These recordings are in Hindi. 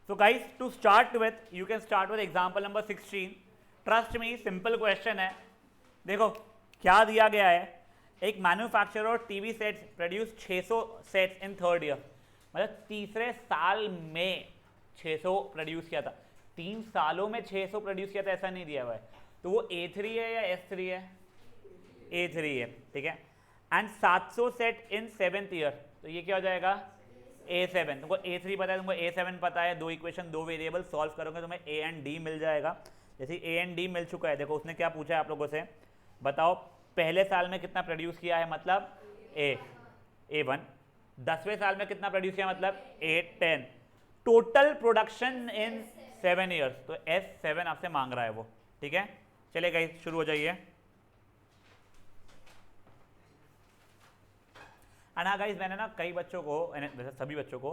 So guys, to start with, you can start with example number 16. Trust me, simple question है. देखो क्या दिया गया है, एक मैन्युफैक्चरर और TV sets produce 600 sets in third year, मतलब तीसरे साल में 600 प्रोड्यूस किया था. 3 सालों में 600 प्रोड्यूस किया था ऐसा नहीं दिया हुआ है. तो वो A3 है या S3 है? A3 है, ठीक है. And 700 set in 7th year, तो ये क्या हो जाएगा? A7. तुमको A3 पता है, तुमको A7 पता है. दो इक्वेशन, दो वेरिएबल सॉल्व करोगे तुम्हें A एंड D मिल जाएगा. जैसे A एंड D मिल चुका है. देखो उसने क्या पूछा है आप लोगों से, बताओ पहले साल में कितना प्रोड्यूस किया है, मतलब A1. 10वें साल में कितना प्रोड्यूस किया, मतलब A10. Total production in 7 years, तो S7 आपसे मांग रहा है वो, ठीक है. चलिए गाइस शुरू हो जाइए. एंड हाँ गाइस, मैंने ना कई बच्चों को, वैसे सभी बच्चों को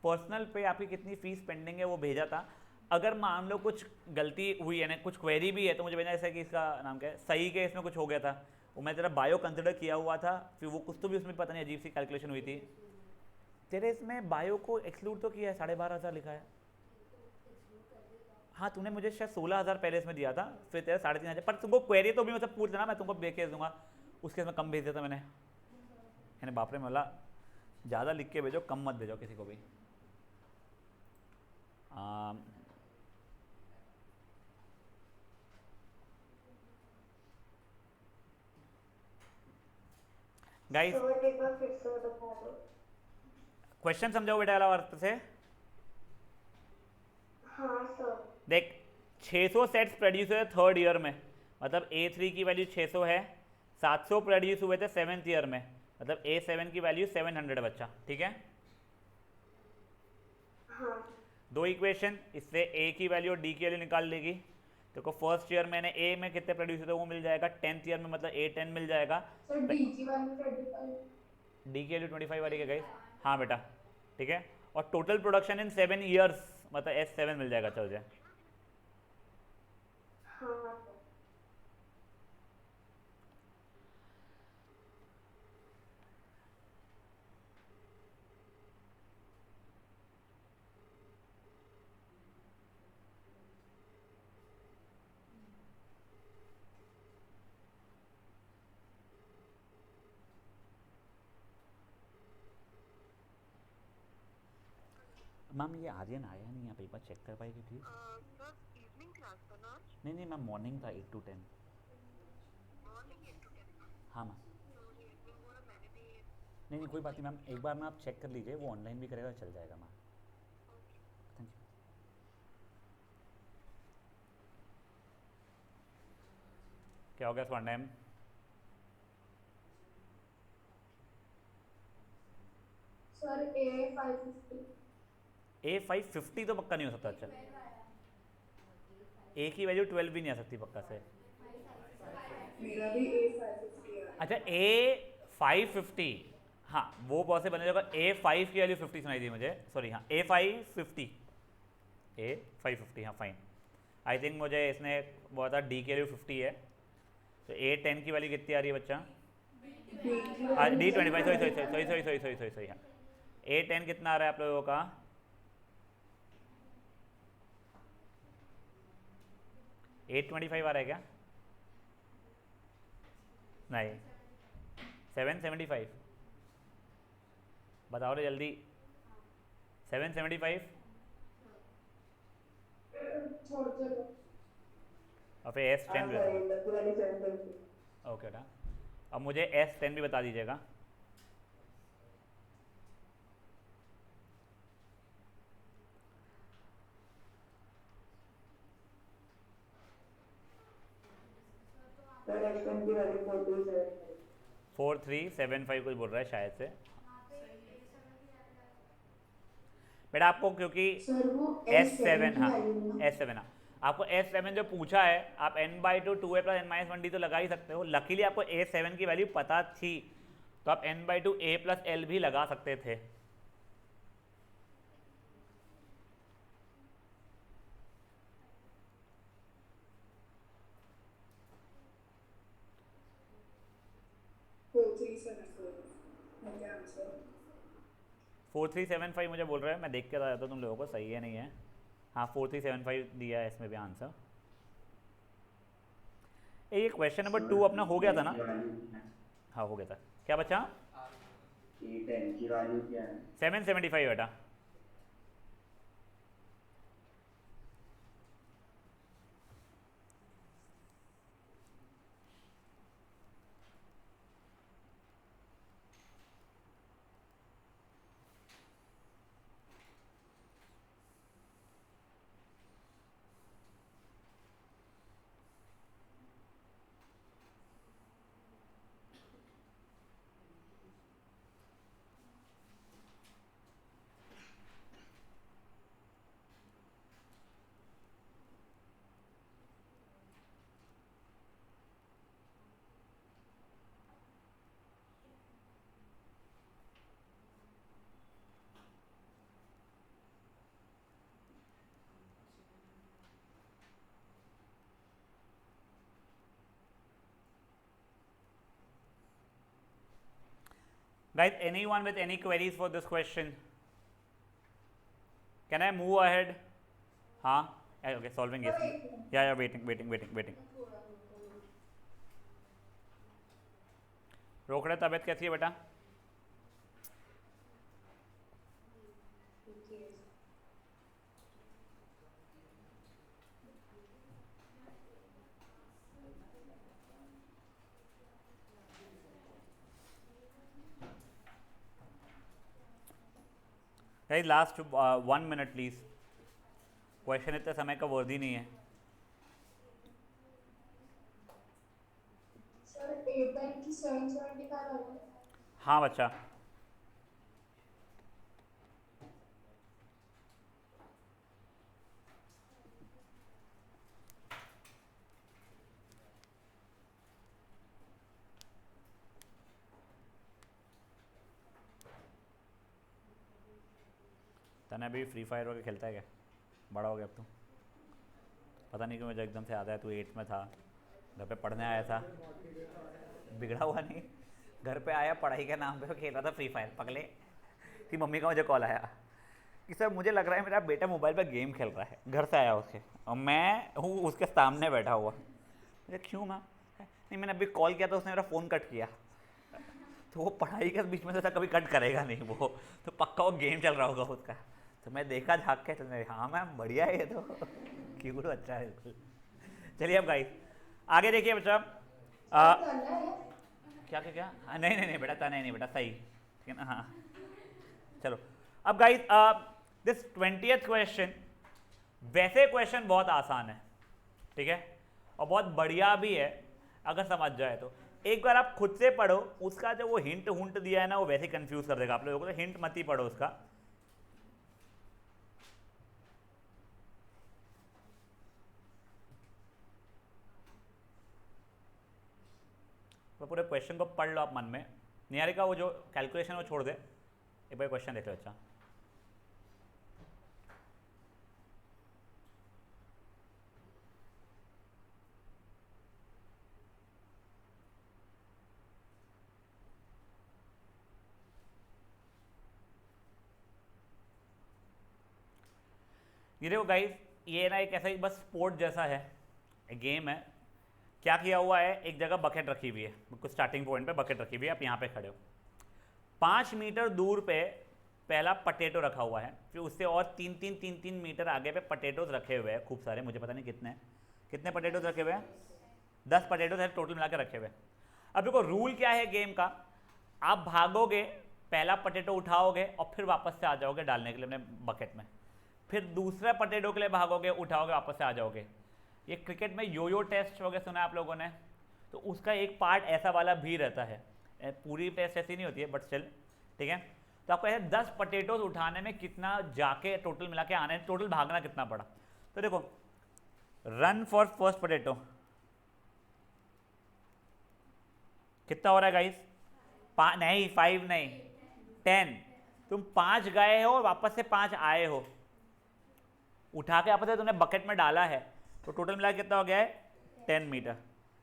पर्सनल पे आपकी कितनी फीस पेंडिंग है वो भेजा था. अगर मान लो कुछ गलती हुई है ना, कुछ क्वेरी भी है, तो मुझे भेजना. जैसे कि इसका नाम क्या है, सही के इसमें कुछ हो गया था, वो मैं तेरा बायो कंसिडर किया हुआ था, फिर वो कुछ तो भी उसमें पता नहीं अजीब सी कैलकुलेशन हुई थी. तेरे इसमें बायो को एक्सक्लूड तो किया है, 12,500 लिखा है. हाँ तूने मुझे शायद 16,000 पहले इसमें दिया था, फिर तेरा 3,500. पर तुमको क्वेरी तो भी मुझसे पूछ लेना, मैं तुमको भेज दूंगा. उसके इसमें कम भेज दिया था मैंने बाप रे, मला ज़्यादा लिख के भेजो, कम मत भेजो किसी को भी. गाइस क्वेश्चन समझाओ बेटा वाला अर्थ से. हाँ सर. देख 600 सेट्स प्रोड्यूस हुए थर्ड ईयर में, मतलब A3 की वैल्यू 600 है. 700 प्रोड्यूस हुए थे 7th ईयर में, मतलब A7 की वैल्यू 700 है बच्चा, ठीक है. हाँ. दो इक्वेशन, इससे A की वैल्यू और D की वैल्यू निकाल लेगी. देखो फर्स्ट ईयर मैंने A में कितने प्रोड्यूस हुए थे वो मिल जाएगा. 10th ईयर में मतलब A10 मिल जाएगा. सर डी की वैल्यू 25. D की वैल्यू 25 आ रही है गाइस. हाँ बेटा, ठीक है. और टोटल प्रोडक्शन इन 7 ईयर्स, मतलब S7 मिल जाएगा. चल जाए. हाँ सर. मैम ये आर्यन आया नहीं, आप एक बार चेक कर पाएगी प्लीज़. सर इवनिंग क्लास था ना आज. नहीं नहीं मैम, मॉर्निंग था 8 to 10. Morning 8 to 10. हाँ मैम. तो मुझे इवनिंग बोला, मैंने भी. नहीं नहीं कोई बात नहीं मैम, एक बार मैं आप चेक कर लीजिए, वो ऑनलाइन भी करेगा, चल जाएगा मैम. ओके. Thank you. क्या हो गया स्वर्णम? Sir A550. A550 तो पक्का नहीं हो सकता. अच्छा, A की वैल्यू 12 भी नहीं आ सकती पक्का से. मेरा भी A550 है. अच्छा A550, हाँ वो पॉसिबल है. जगह A5 की वैल्यू 50 सुनाई दी मुझे, सॉरी. हाँ A550, हाँ फाइन. आई थिंक मुझे इसने बोला था D की वैल्यू 50 है. तो A10 की वैल्यू कितनी आ रही है बच्चा? D25, sorry. हाँ A10 कितना आ रहा है आप लोगों का? A25 आ रहा है क्या? नहीं, 775. बताओ रे जल्दी. 775 छोड़ चलो. और फिर S10 भी बता. ओके बेटा, अब मुझे S10 भी बता दीजिएगा. सर X10 की वैल्यू 4375. 4375 कुछ बोल रहा है शायद से. बेटा आपको क्योंकि सर वो S7, की हाँ वैल्यू है ना. S7, हाँ आपको S7 जो पूछा है, आप n/2 2a + n-1d तो लगा ही सकते हो. लकीली आपको A7 की वैल्यू पता थी, तो आप n/2 a + l भी लगा सकते थे. मैं क्या आंसर. 4375 मुझे बोल रहा है, मैं देख के बता देता हूँ तुम लोगों को सही है नहीं है. हाँ 4375 दिया है इसमें भी आंसर। ये क्वेश्चन नंबर 2 अपना हो गया था ना? हाँ हो गया था। क्या बचा? E10 की वैल्यू क्या है? 775 बेटा। Guys, anyone with any queries for this question? Can I move ahead? हाँ, okay, solving is. Yeah, waiting. रोकड़े तबीयत कैसी है बेटा? Guys, last 1 minute please. Question इतने समय का वर्दी नहीं है। सर A10 की 775 आ रही है। हाँ बच्चा। तने अभी फ्री फायर वगैरह खेलता है क्या? बड़ा हो गया अब तो। पता नहीं क्यों मुझे एकदम से याद आया, तू 8 में था, घर पे पढ़ने आया था। बिगड़ा हुआ नहीं, घर पे आया पढ़ाई के नाम पे खेल रहा था फ्री फायर। पगले कि मम्मी का मुझे कॉल आया कि सर मुझे लग रहा है मेरा बेटा मोबाइल पे गेम खेल रहा है। घर से आया उसके, और मैं हूँ उसके सामने बैठा हुआ। मुझे क्यों मैम? नहीं मैंने अभी कॉल किया था, उसने मेरा फ़ोन कट किया। तो वो पढ़ाई के बीच में से कभी कट करेगा नहीं, वो तो पक्का वो गेम चल रहा होगा उसका। तो मैं देखा झाँक के, तो हाँ मैम बढ़िया है ये तो, क्यूट अच्छा है बिल्कुल। चलिए अब गाइस आगे देखिए बच्चा। क्या नहीं बेटा, था नहीं बेटा, सही ठीक है ना? हाँ चलो अब गाइस दिस 20th क्वेश्चन, वैसे क्वेश्चन बहुत आसान है ठीक है, और बहुत बढ़िया भी है अगर समझ जाए तो। एक बार आप खुद से पढ़ो, उसका जो वो हिंट दिया है ना, वो वैसे कंफ्यूज कर देगा आप लोगों को, तो हिंट मत ही पढ़ो उसका। तो पूरे क्वेश्चन को पढ़ लो आप मन में। निहारिका वो जो कैलकुलेशन वो छोड़ दे, एक बार क्वेश्चन देख लो। अच्छा ये देखो गाइस, ये ना एक ऐसा ही बस स्पोर्ट जैसा है, एक गेम है। क्या किया हुआ है, एक जगह बकेट रखी हुई है, कुछ स्टार्टिंग पॉइंट पे बकेट रखी हुई है, आप यहाँ पे खड़े हो। 5 मीटर दूर पे पहला पटेटो रखा हुआ है, फिर उससे और 3 मीटर आगे पे पटेटोज रखे हुए हैं खूब सारे, मुझे पता नहीं कितने पटेटोज रखे हुए हैं, 10 पटेटोज है टोटल मिला के रखे हुए हैं। अब देखो रूल क्या है गेम का, आप भागोगे, पहला पटेटो उठाओगे और फिर वापस से आ जाओगे डालने के लिए अपने बकेट में, फिर दूसरा पटेटो के लिए भागोगे, उठाओगे, वापस से आ जाओगे। ये क्रिकेट में यो टेस्ट वगैरह सुना है आप लोगों ने, तो उसका एक पार्ट ऐसा वाला भी रहता है, पूरी टेस्ट ऐसी नहीं होती है बट स्टिल ठीक है। तो आपको ऐसे 10 पटेटोज उठाने में कितना जाके टोटल मिला के आने, टोटल भागना कितना पड़ा। तो देखो रन फॉर फर्स्ट पटेटो कितना हो रहा है गाइस? 5 नहीं 10। तुम 5 गए हो और वापस से 5 आए हो, उठा के वापस से तुमने बकेट में डाला है, तो टोटल मिला कितना हो गया है? 10 metre.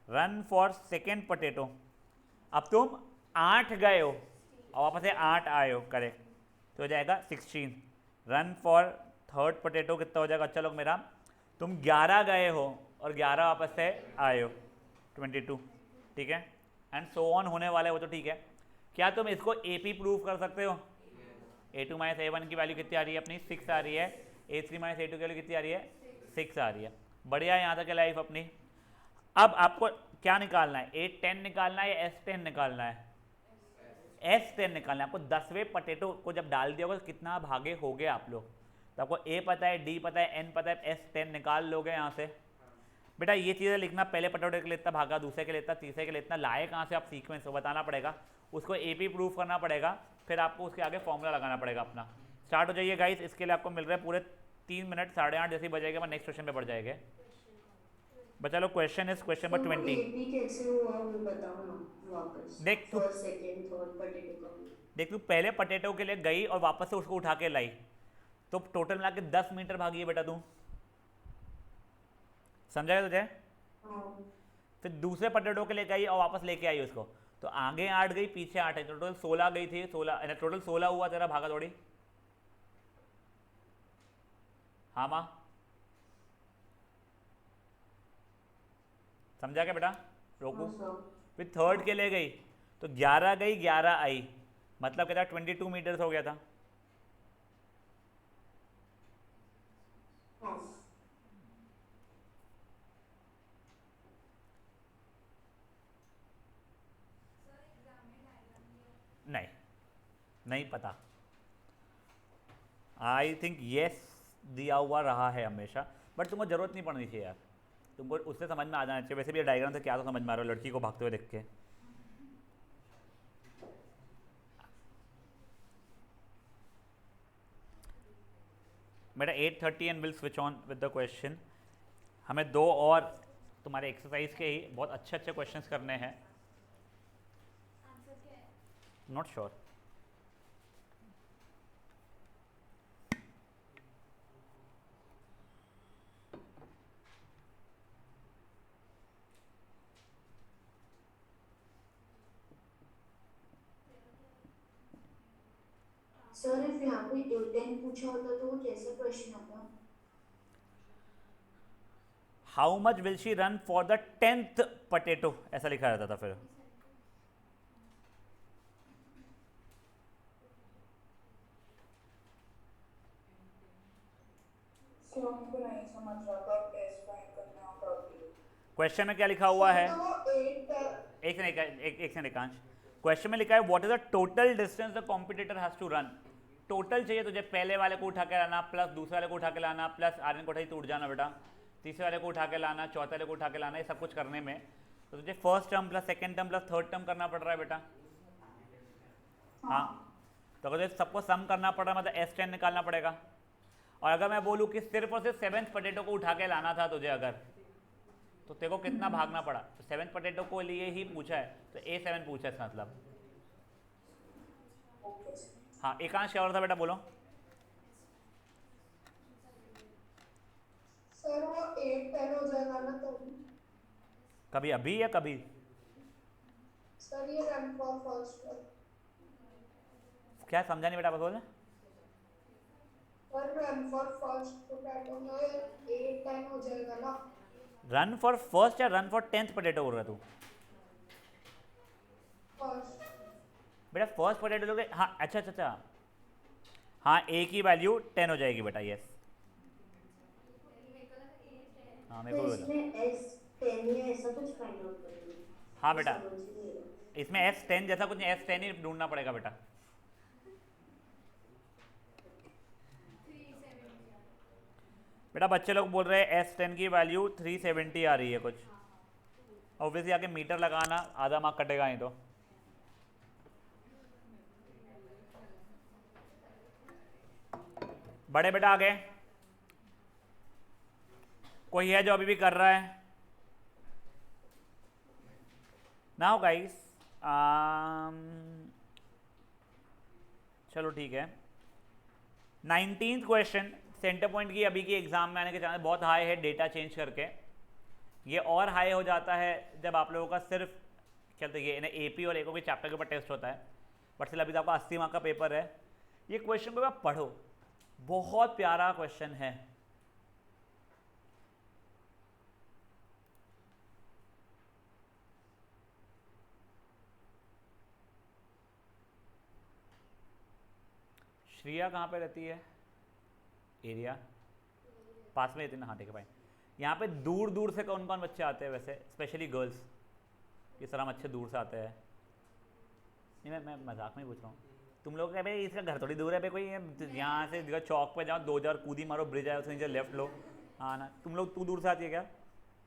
Run for second potato, अब तुम 8 गए हो और वापस से 8 आए हो, करेक्ट, तो हो जाएगा 16। रन फॉर थर्ड पोटैटो कितना हो जाएगा अच्छा लोग मेरा, तुम 11 गए हो और 11 वापस से आए हो 22, ठीक है, एंड सो ऑन होने वाला है वो तो ठीक है। क्या तुम इसको AP प्रूव कर सकते हो? A2 माइनस A1 की वैल्यू कितनी आ रही है अपनी? 6 आ रही है। A3 माइनस A2 की वैल्यू कितनी आ रही है? 6 आ रही है। बढ़िया है यहाँ तक लाइफ अपनी। अब आपको क्या निकालना है? A10 निकालना है या S10 निकालना है? S10 निकालना है आपको। 10वें पोटैटो को जब डाल दिया होगा तो कितना भागे हो गए आप लोग, तो आपको A पता है, D पता है, N पता है, S10 निकाल लोगे यहाँ से। बेटा ये चीज़ें लिखना, पहले पोटैटो के लिए इतना भागा, दूसरे के लिए इतना, तीसरे के लिए इतना, लाए कहाँ से आप सीक्वेंस को बताना पड़ेगा, उसको AP प्रूफ करना पड़ेगा, फिर आपको उसके आगे फॉर्मूला लगाना पड़ेगा अपना। स्टार्ट हो जाइए गाइस। इसके लिए आपको मिल रहा है पूरे 3 मिनट, 8:30 जैसे बजेगा, मैं नेक्स्ट क्वेश्चन पे बढ़ जाएंगे। बच्चा लोग question is question number 20। AP कैसे हुआ वो बताओ ना वापस। देख तू, फर्स्ट सेकंड थर्ड पोटैटो का। देख तू पहले पोटैटो के लिए गई और वापस से उसको उठा के लाई, तो टोटल मिला के 10 मीटर भागी है बेटा तू, समझाएगा तुझे? फिर दूसरे पोटैटो के लिए गई और वापस लेके आई उसको, तो आगे 8 गई पीछे 8 है, टोटल 16 गई थी, 16 टोटल 16 हुआ तेरा भागा दौड़ी। हाँ माँ समझा क्या बेटा? रोकू। फिर थर्ड के लिए गई तो 11 गई 11 आई, मतलब कहता 22 मीटर्स हो गया था। नहीं नहीं पता, आई थिंक येस दिया हुआ रहा है हमेशा, बट तुमको जरूरत नहीं पड़नी चाहिए यार, तुमको उससे समझ में आ जाना चाहिए। वैसे भी डायग्राम से क्या तो समझ में आ रहा हो लड़की को भागते हुए देख के। बेटा 8:30 and will switch on with the question. हमें 2 और तुम्हारे एक्सरसाइज के ही बहुत अच्छे अच्छे क्वेश्चंस करने हैं। Not sure. सर इफ यहाँ पे A10 पूछा होता तो वो कैसे क्वेश्चन आता? How much will she run for the 10th potato, ऐसा लिखा रहता था फिर। क्वेश्चन में क्या लिखा हुआ है? एक सेकंड एकांश, क्वेश्चन में लिखा है what is the total distance the competitor has to run. Total चाहिए तुझे, पहले वाले को उठा के लाना प्लस दूसरे वाले को उठा के लाना प्लस आर्यन को उठाई तो उठ जाना बेटा, तीसरे वाले को उठा के लाना, चौथे वाले को उठा के लाना, ये सब कुछ करने में तो तुझे first term plus second term plus third term करना पड़ रहा है बेटा। हाँ तो अगर तुझे सबको सम करना पड़ रहा है मतलब S10 निकालना पड़ेगा। और अगर मैं बोलूँ कि सिर्फ और सिर्फ 7th पोटैटो को उठा के लाना था तुझे अगर, तो तेरे को कितना भागना पड़ा? तो 7th पोटैटो को लिए ही पूछा है तो A7 पूछा है इसका मतलब। हाँ एकांश क्या हो रहा था बेटा बोलो। सर वो 8-10 हो जाएगा ना तो कभी अभी या कभी? सर ये रन फॉर फर्स्ट क्या समझा नहीं बेटा, बस बोले। पर रन फॉर फर्स्ट पोटैटो में 8-10 हो जाएगा ना। रन फॉर फर्स्ट या रन फॉर 10th पोटैटो बोल रहा तू? फर्स्ट बेटा फर्स्ट पोटैटो लोगे, हाँ अच्छा अच्छा अच्छा, हाँ A की वैल्यू 10 हो जाएगी बेटा, यस। हाँ मेरे तो को भी इसमें S10 या ऐसा कुछ फाइंड आउट करेंगे। हाँ बेटा समझ नहीं आ रहा। इसमें S10 जैसा कुछ नहीं, S10 ही ढूंढना पड़ेगा बेटा। बेटा बच्चे लोग बोल रहे हैं S10 की वैल्यू 370 आ रही है कुछ, ऑब्वियसली आगे मीटर लगाना, आधा मार्क कटेगा ही तो। बड़े बेटा आगे कोई है जो अभी भी कर रहा है? ना हो गाइस, चलो ठीक है। 19th क्वेश्चन सेंटर पॉइंट की अभी की एग्जाम में आने के चांस बहुत हाई है डेटा चेंज करके। ये और हाई हो जाता है जब आप लोगों का सिर्फ चलते ये AP और एको के चैप्टर के ऊपर टेस्ट होता है, बट फिर अभी तो आपका 80 मार्क का पेपर है। ये क्वेश्चन पेपर आप पढ़ो, बहुत प्यारा क्वेश्चन है। श्रिया कहाँ पे रहती है? एरिया पास में रहती है ना? हाँ ठीक है भाई। यहाँ पे दूर दूर से कौन कौन बच्चे आते हैं वैसे, स्पेशली गर्ल्स? किस तरह अच्छे दूर से आते हैं? नहीं मैं मजाक में ही पूछ रहा हूँ। तुम लोग क्या भाई, इसका घर थोड़ी दूर है भाई, कोई यहाँ से चौक पे जाओ, 2000 कूदी मारो, ब्रिज है उसके नीचे लेफ्ट लो। हाँ ना, तुम लोग तू दूर से आती है क्या?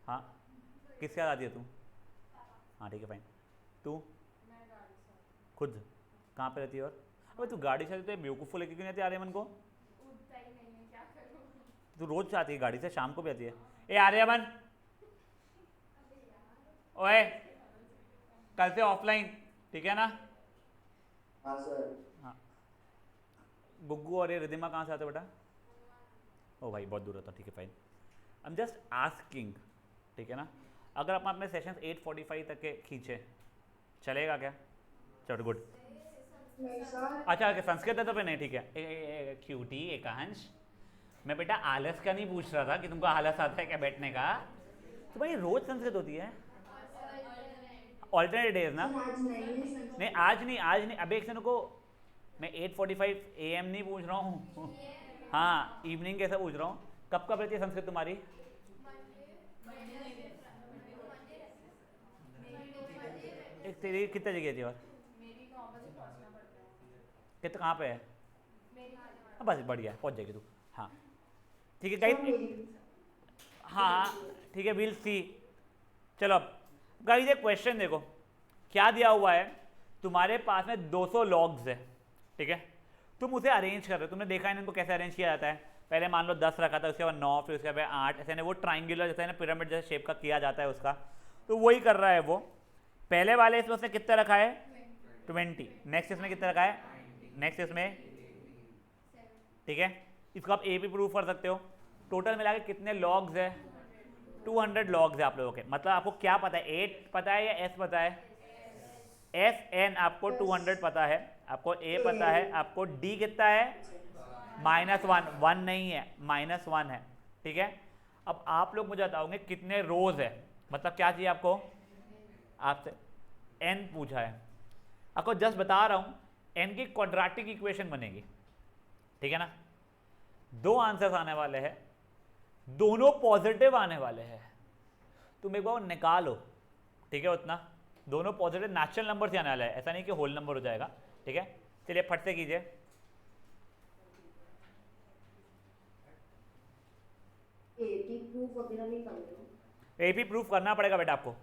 हाँ किसके साथ आती है तू? हाँ ठीक है फाइन। तू खुद कहाँ पे रहती है? और अबे तू गाड़ी से आती है तो बेवकूफ़ लेके क्यों नहीं आती आर्यमन को? तू रोज आती है गाड़ी से, शाम को भी आती है। ए आर्यमन, ओए कल से ऑफलाइन, ठीक है ना? हाँ सर। हाँ। गुग्गू और ये रिधिमा कहाँ से आते हो बेटा? ओ भाई बहुत दूर होता, ठीक है fine. I am just asking, ठीक है ना? अगर अपन अपने सेशंस 8:45 तक के खींचे, चलेगा क्या? चलो गुड। नहीं सर। अच्छा ओके, संस्कृत है तो फिर नहीं, ठीक है। क्यूटी एकांश, मैं बेटा आलस का नहीं पूछ रहा था कि तुमको आलस आता है क्या बैठने का। तो भाई रोज संस्कृत होती है? ऑल्टरनेट डेज ना? सर आज नहीं है सर। नहीं आज नहीं, आज नहीं। अभी एक सेकंड को, मैं 8:45 AM नहीं पूछ रहा हूँ। हाँ इवनिंग कैसा पूछ रहा हूँ। कब कब रहती है संस्कृत तुम्हारी? एक तेरी कितने जगह थी? और कितने कहाँ पे है? हाँ, बस बढ़िया पहुँच जाएगी तू। हाँ ठीक है सर गाइस। मेरी हाँ ठीक है, विल सी। चलो अब गाइस एक क्वेश्चन देखो क्या दिया हुआ है। तुम्हारे पास में 200 लॉग्स है, ठीक है? तुम उसे अरेंज कर रहे हो। तुमने देखा है इनको कैसे अरेंज किया जाता है? पहले मान लो 10 रखा था, उसके बाद 9, फिर उसके बाद 8, ऐसे ना वो ट्राइंगुलर जैसे ना पिरामिड जैसे शेप का किया जाता है उसका। तो वही कर रहा है वो। पहले वाले इसमें उसने कितना रखा है? 20। नेक्स्ट इसमें कितना रखा है? नेक्स्ट इसमें, ठीक है? इसको आप ए भी प्रूव कर सकते हो। टोटल मिला के कितने लॉग्स है? 200 लॉग्स है आप लोगों के। मतलब आपको क्या पता है, 8 पता है या एस पता है? एस एन आपको 200 पता है, आपको ए पता है, आपको डी कितना है? -1, 1 नहीं है, -1 है, ठीक है? अब आप लोग मुझे बताओगे कितने रोज है, मतलब क्या चाहिए आपको? आपसे एन पूछा है, आपको जस्ट बता रहा हूं एन की क्वाड्रेटिक इक्वेशन बनेगी, ठीक है ना? 2 आंसर्स आने वाले हैं, दोनों पॉजिटिव आने वाले हैं। तुम एक बार निकालो, ठीक है? उतना दोनों पॉजिटिव नेचुरल नंबर से आने वाला है, ऐसा नहीं कि होल नंबर हो जाएगा, ठीक है? चलिए फट से कीजिए। एपी प्रूफ वगैरह नहीं कर रहे हो? एपी प्रूफ करना पड़ेगा बेटा आपको।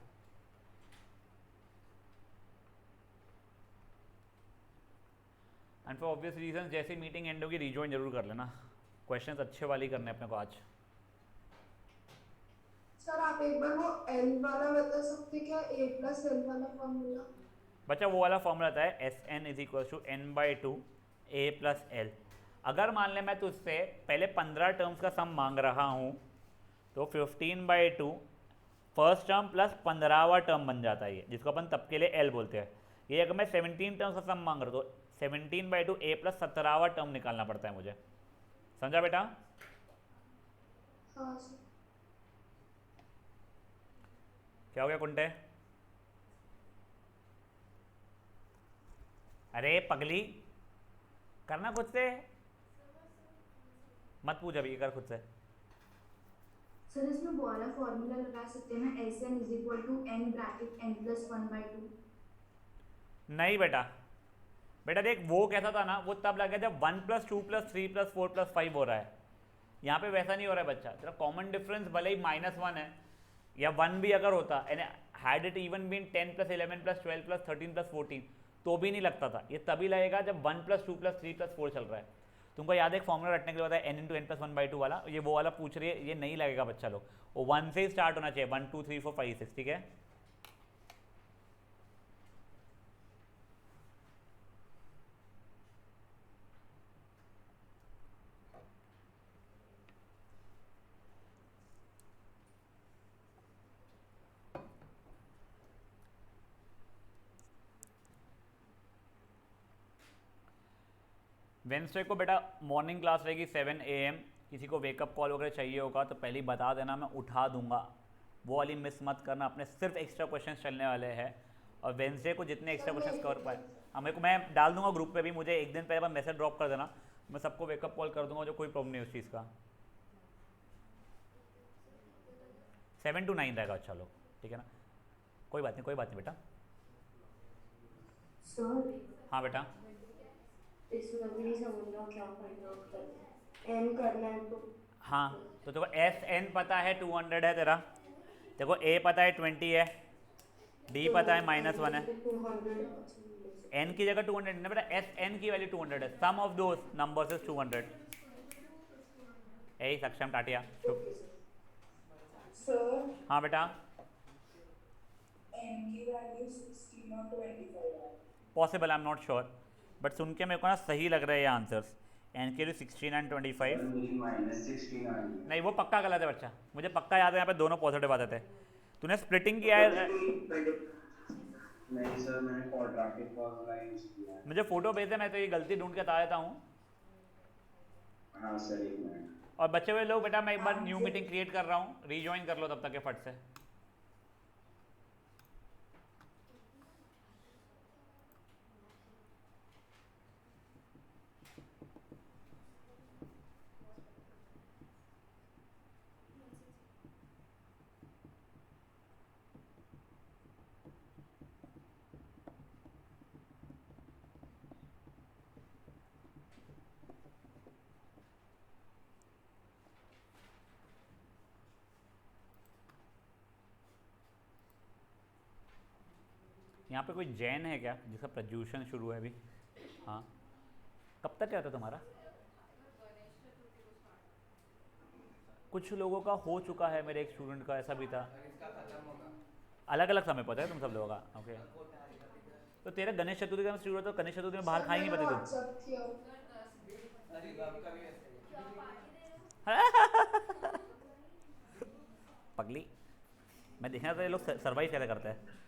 एंड फॉर ऑब्वियस रीजन जैसे मीटिंग एंड होगी रिजॉइन जरूर कर लेना। क्वेश्चंस अच्छे वाले ही करने अपने को आज। सर आप एक बार वो एल वाला बता सकते क्या? ए प्लस एल वाला फॉर्मूला। बच्चा वो वाला फॉर्मूला रहता है SN = n/2 A+L। अगर मान ले मैं तुझसे पहले 15 टर्म्स का सम मांग रहा हूँ तो 15/2 फर्स्ट टर्म प्लस 15वां टर्म बन जाता है ये, जिसको अपन तब के लिए L बोलते हैं। ये अगर मैं 17 टर्म्स का सम मांग रहा हूँ तो 17/2 A प्लस 17वां टर्म निकालना पड़ता है मुझे। समझा बेटा? हाँ सर। क्या हो गया कुंटे? अरे पगली, करना खुद से, मत पूछ अभी, कर खुद से। सर इसमें वो वाला फॉर्मूला लगा सकते हैं ना, S N is equal to N bracket N plus 1/2। नहीं बेटा, बेटा देख वो कैसा था ना, वो तब लगा जब 1 + 2 + 3 + 4 + 5 हो रहा है। यहाँ पे वैसा नहीं हो रहा है बच्चा। तेरा कॉमन डिफरेंस भले ही -1 है या 1 भी अगर होता, and had it even been 10 + 11 + 12 + 13 + 14 तो भी नहीं लगता था। ये तभी लगेगा जब 1 + 2 + 3 + 4 चल रहा है। तुमको याद है एक फॉर्मूला रटने के लिए होता है n × n + 1/2 वाला, ये वो वाला पूछ रही है, ये नहीं लगेगा बच्चा लोग। वो 1 से ही स्टार्ट होना चाहिए, 1 2 3 4 5 6, ठीक है? वेंसडे को बेटा मॉर्निंग क्लास रहेगी 7 AM। किसी को वेकअप कॉल वगैरह चाहिए होगा तो पहले ही बता देना, मैं उठा दूंगा। वो वाली मिस मत करना, अपने सिर्फ एक्स्ट्रा क्वेश्चन चलने वाले हैं। और वेंसडे को जितने एक्स्ट्रा क्वेश्चन कवर पाए मेरे को, मैं डाल दूंगा ग्रुप पे भी, मुझे एक दिन पहले मैसेज ड्रॉप कर देना, मैं सबको वेकअप कॉल कर दूंगा, जो कोई प्रॉब्लम नहीं उस चीज़ का। 7 to 9 रहेगा। चलो ठीक है ना, कोई बात नहीं बेटा। सर हाँ बेटा, इसमें अभी नहीं समझ रहा क्या फाइंड आउट करना है। एन करना है तो हाँ तो देखो SN पता है 200 है तेरा, देखो A पता है 20 है, D पता है -1 है, 200। N की जगह 200 है ना बेटा, SN की वैल्यू 200 है। Sum of those numbers is 200। यही सक्षम टाटिया चुप। सर हाँ बेटा, एन की वैल्यू 16 और 25 है। Possible, I am not sure, but सुन के मेरे को ना सही लग रहा है ये आंसर्स। N की वैल्यू 16 एंड 25। मुझे -16 आ रही है। नहीं वो पक्का गलत है बच्चा, मुझे पक्का याद है यहाँ पे दोनों पॉजिटिव आते थे। तूने स्प्लिटिंग किया है, नहीं सर, मैंने क्वाड्रेटिक फॉर्मूला यूज किया है। मुझे फोटो भेज दे, मैं तो ये गलती ढूंढ के बता देता हूँ। हाँ सर, एक मिनट। और बचे हुए लोग बेटा, मैं एक बार न्यू मीटिंग क्रिएट कर रहा हूँ, रीजॉइन कर लो तब तक के फट से। यहाँ पे कोई जैन है क्या जिसका प्रज्यूषण शुरू है अभी? हाँ, कब तक क्या था तुम्हारा? कुछ लोगों का हो चुका है, मेरे एक स्टूडेंट का ऐसा भी था। अलग अलग समय पता है तुम सब लोगों का? ओके, तो तेरा गणेश चतुर्थी का शुरू होता, तो गणेश चतुर्थी में बाहर खा ही नहीं पाते तुम। पगली, मैं देखना था ये लोग सर्वाइव कैसे करते हैं।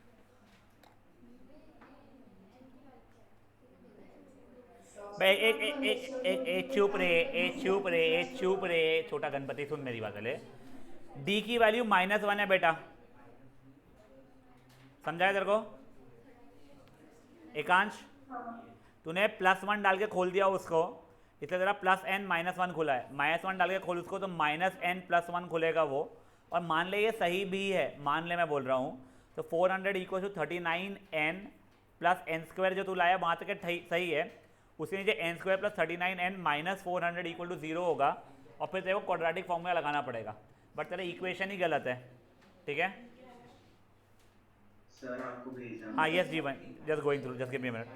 चुप रे छोटा गणपति, सुन मेरी बात पहले। डी की वैल्यू -1 है बेटा, समझाया तेरे को? एकांश, तूने +1 डाल के खोल दिया उसको, इसलिए तेरा +n -1 खुला है। -1 डाल के खोल उसको तो -n+1 खुलेगा वो। और मान ले ये सही भी है, मान ले मैं बोल रहा हूँ, तो 400 = 39n + n² जो तू लाया वहाँ तक सही है। उसके नीचे n² + 39n - 400 = 0 होगा, और फिर तेरे को क्वाड्रेटिक फॉर्मूला लगाना पड़ेगा, बट तेरा इक्वेशन ही गलत है। ठीक है सर आपको भेजा। हाँ, यस जीवन, just going through, just give me a minute.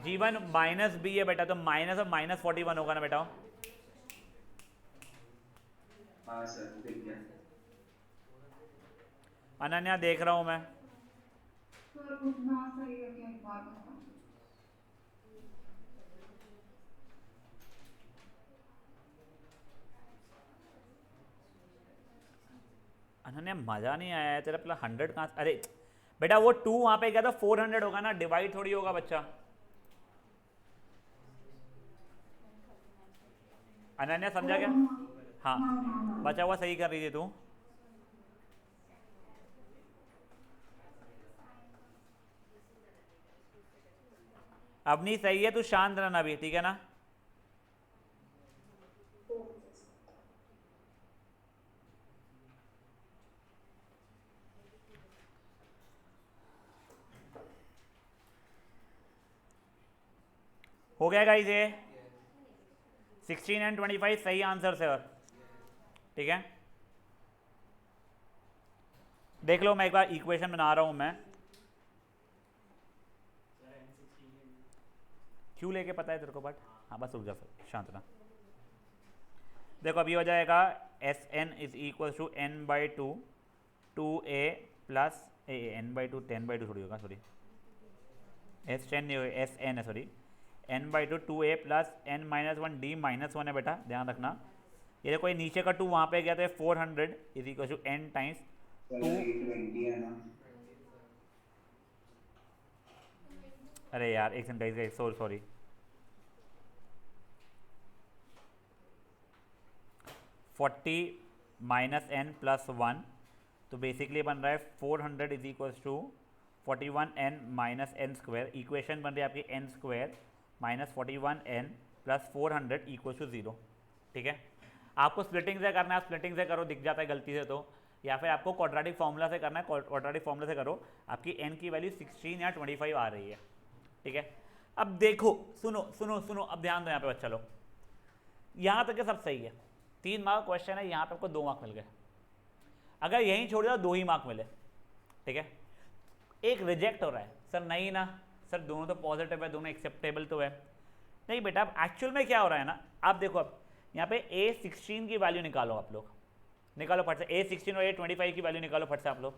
जीवन -b है बेटा, तो माइनस और -41 होगा ना बेटा? हाँ सर, दिख गया। अनन्या देख रहा हूँ मैं। सर उतना सही है क्या, एक बार बताओ। अनन्या मजा नहीं आया है तेरा, पहला 100 कहाँ? अरे बेटा वो 2 वहाँ पे गया था, 400 होगा ना, डिवाइड थोड़ी होगा बच्चा। अनन्या समझा क्या? हाँ, बचा हुआ सही कर रही थी तू। अब नहीं सही है, तू शांत रहना भी, ठीक है ना? हो गया गाइस, ये 16 एंड 25 सही आंसर से। और ठीक है, देख लो, मैं एक बार इक्वेशन बना रहा हूं मैं। क्यों लेके पता है तेरे को? बट हाँ बस रुक जा, शांत रहा। देखो अभी हो जाएगा SN = n/2 2a + n/2 10/2 थोड़ी होगा, सॉरी S10 नहीं होगा, SN है, sorry n/2 2a + n - 1 d - 1 है बेटा, ध्यान रखना। ये देखो ये नीचे का 2 वहाँ पे गया तो 400 = n × 2। 20 है ना? अरे यार एक second guys, sorry 40 minus N plus 1, तो बेसिकली बन रहा है 400 is equals to 41n minus N square. Equation बन रही है आपकी N square minus 41n plus 400 equals to 0। ठीक है, आपको स्प्लिटिंग से करना है, स्प्लिटिंग से करो, दिख जाता है गलती से तो, या फिर आपको क्वाड्रेटिक फॉर्मूला से करना है, क्वाड्रेटिक फॉर्मूला से करो, आपकी n की वैल्यू 16 या 25 आ रही है। ठीक है, अब देखो, सुनो, अब ध्यान दो यहाँ पे बच्चा लोग, यहाँ तक के सब सही है, 3 मार्क क्वेश्चन है, यहाँ पे आपको 2 मार्क मिल गए। अगर यहीं छोड़ दिया तो 2 ही मार्क मिले। ठीक है, एक रिजेक्ट हो रहा है, सर नहीं ना, सर दोनों तो पॉजिटिव है, दोनों एक्सेप्टेबल तो है। नहीं बेटा, अब एक्चुअल में क्या हो रहा है ना, आप देखो, अब यहाँ पे A16 की वैल्यू निकालो, आप लोग निकालो फट से, A16 और A25 की वैल्यू निकालो फट से आप लोग।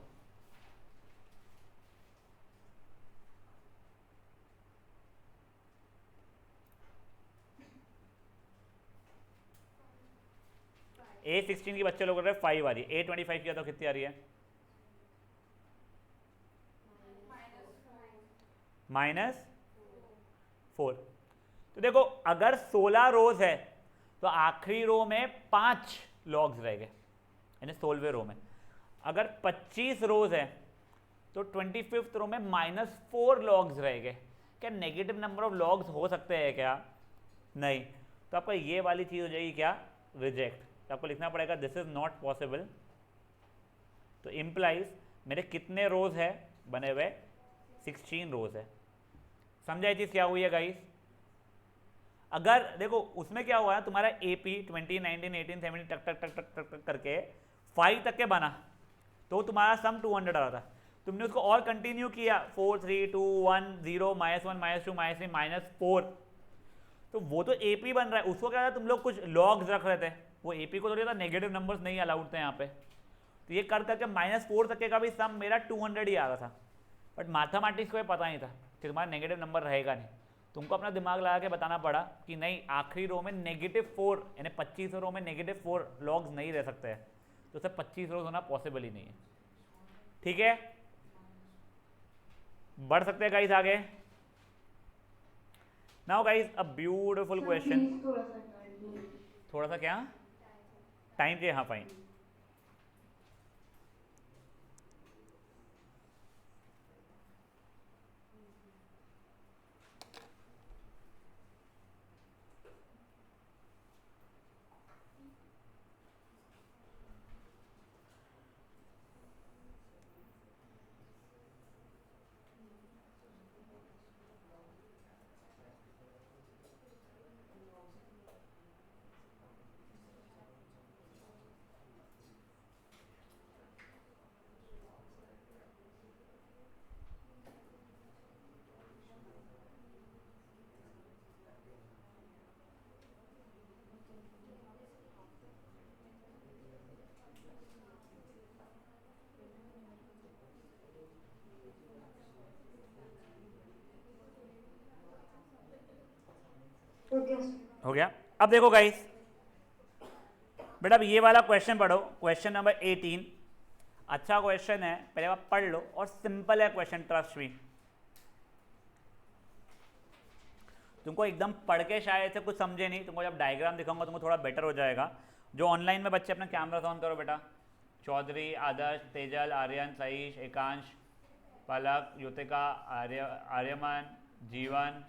A16 की बच्चे लोग कर रहे हैं 5 आ रही है, A25 की तो कितनी आ रही है? -4। तो देखो, अगर 16 रोज है तो आखिरी रो में 5 लॉग्स रह गए, यानी 16वें रो में। अगर 25 रोज है तो 25th रो में -4 लॉग्स रह गए। क्या नेगेटिव नंबर ऑफ लॉग्स हो सकते हैं क्या? नहीं। तो आपका ये वाली चीज़ हो जाएगी क्या? रिजेक्ट। तो आपको लिखना पड़ेगा दिस इज नॉट पॉसिबल। तो इम्प्लाइज मेरे कितने रोज है बने हुए? 16 रोज है। समझा ये चीज़ क्या हुई है गाइस? अगर देखो उसमें क्या हुआ है, तुम्हारा AP 20, 19, 18, 17 टक टक टक टक टक टक करके 5 तक के बना, तो तुम्हारा सम 200 आ रहा था। तुमने उसको और कंटिन्यू किया 4, 3, 2, 1, 0, -1, -2, -3, -4, तो वो तो AP बन रहा है। उसको क्या था, तुम लोग कुछ लॉग्स रख रहे थे, वो AP को थोड़ी था, नेगेटिव नंबर्स नहीं अलाउड थे यहाँ पे। तो ये कर करके -4 तक का भी सम मेरा 200 ही आ रहा था। बट मैथमेटिक्स को ये पता नहीं था कि तुम्हारा नेगेटिव नंबर रहेगा नहीं। तुमको अपना दिमाग लगा के बताना पड़ा कि नहीं, आखिरी रो में -4 यानी 25 रो में -4 लॉग्स नहीं रह सकते हैं, तो सर 25 रोज होना पॉसिबल ही नहीं है। ठीक है, बढ़ सकते हैं गाइस आगे। Now guys a beautiful question. थोड़ा सा क्या टाइम चाहिए? हाँ फाइन। हो गया। अब देखो गाइस, बेटा अब ये वाला क्वेश्चन पढ़ो, क्वेश्चन नंबर 18। अच्छा क्वेश्चन है, पहले आप पढ़ लो, और सिंपल है क्वेश्चन, ट्रस्ट मी। तुमको एकदम पढ़ के शायद से कुछ समझे नहीं, तुमको जब डायग्राम दिखाऊंगा तुमको थोड़ा बेटर हो जाएगा। जो ऑनलाइन में बच्चे अपना कैमरा ऑन करो बेटा। चौधरी, आदर्श, तेजल, आर्यन, सईश, एकांश, पलक, युतिका, आर्यमन, जीवन,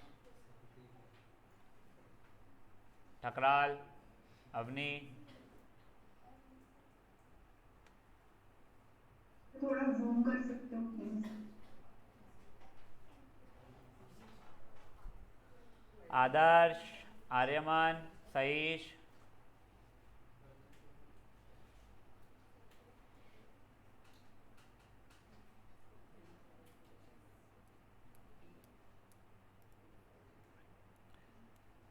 ठकराल, अवनी, थोड़ा जूम कर सकते हो प्लीज? आदर्श, आर्यमन, सईश,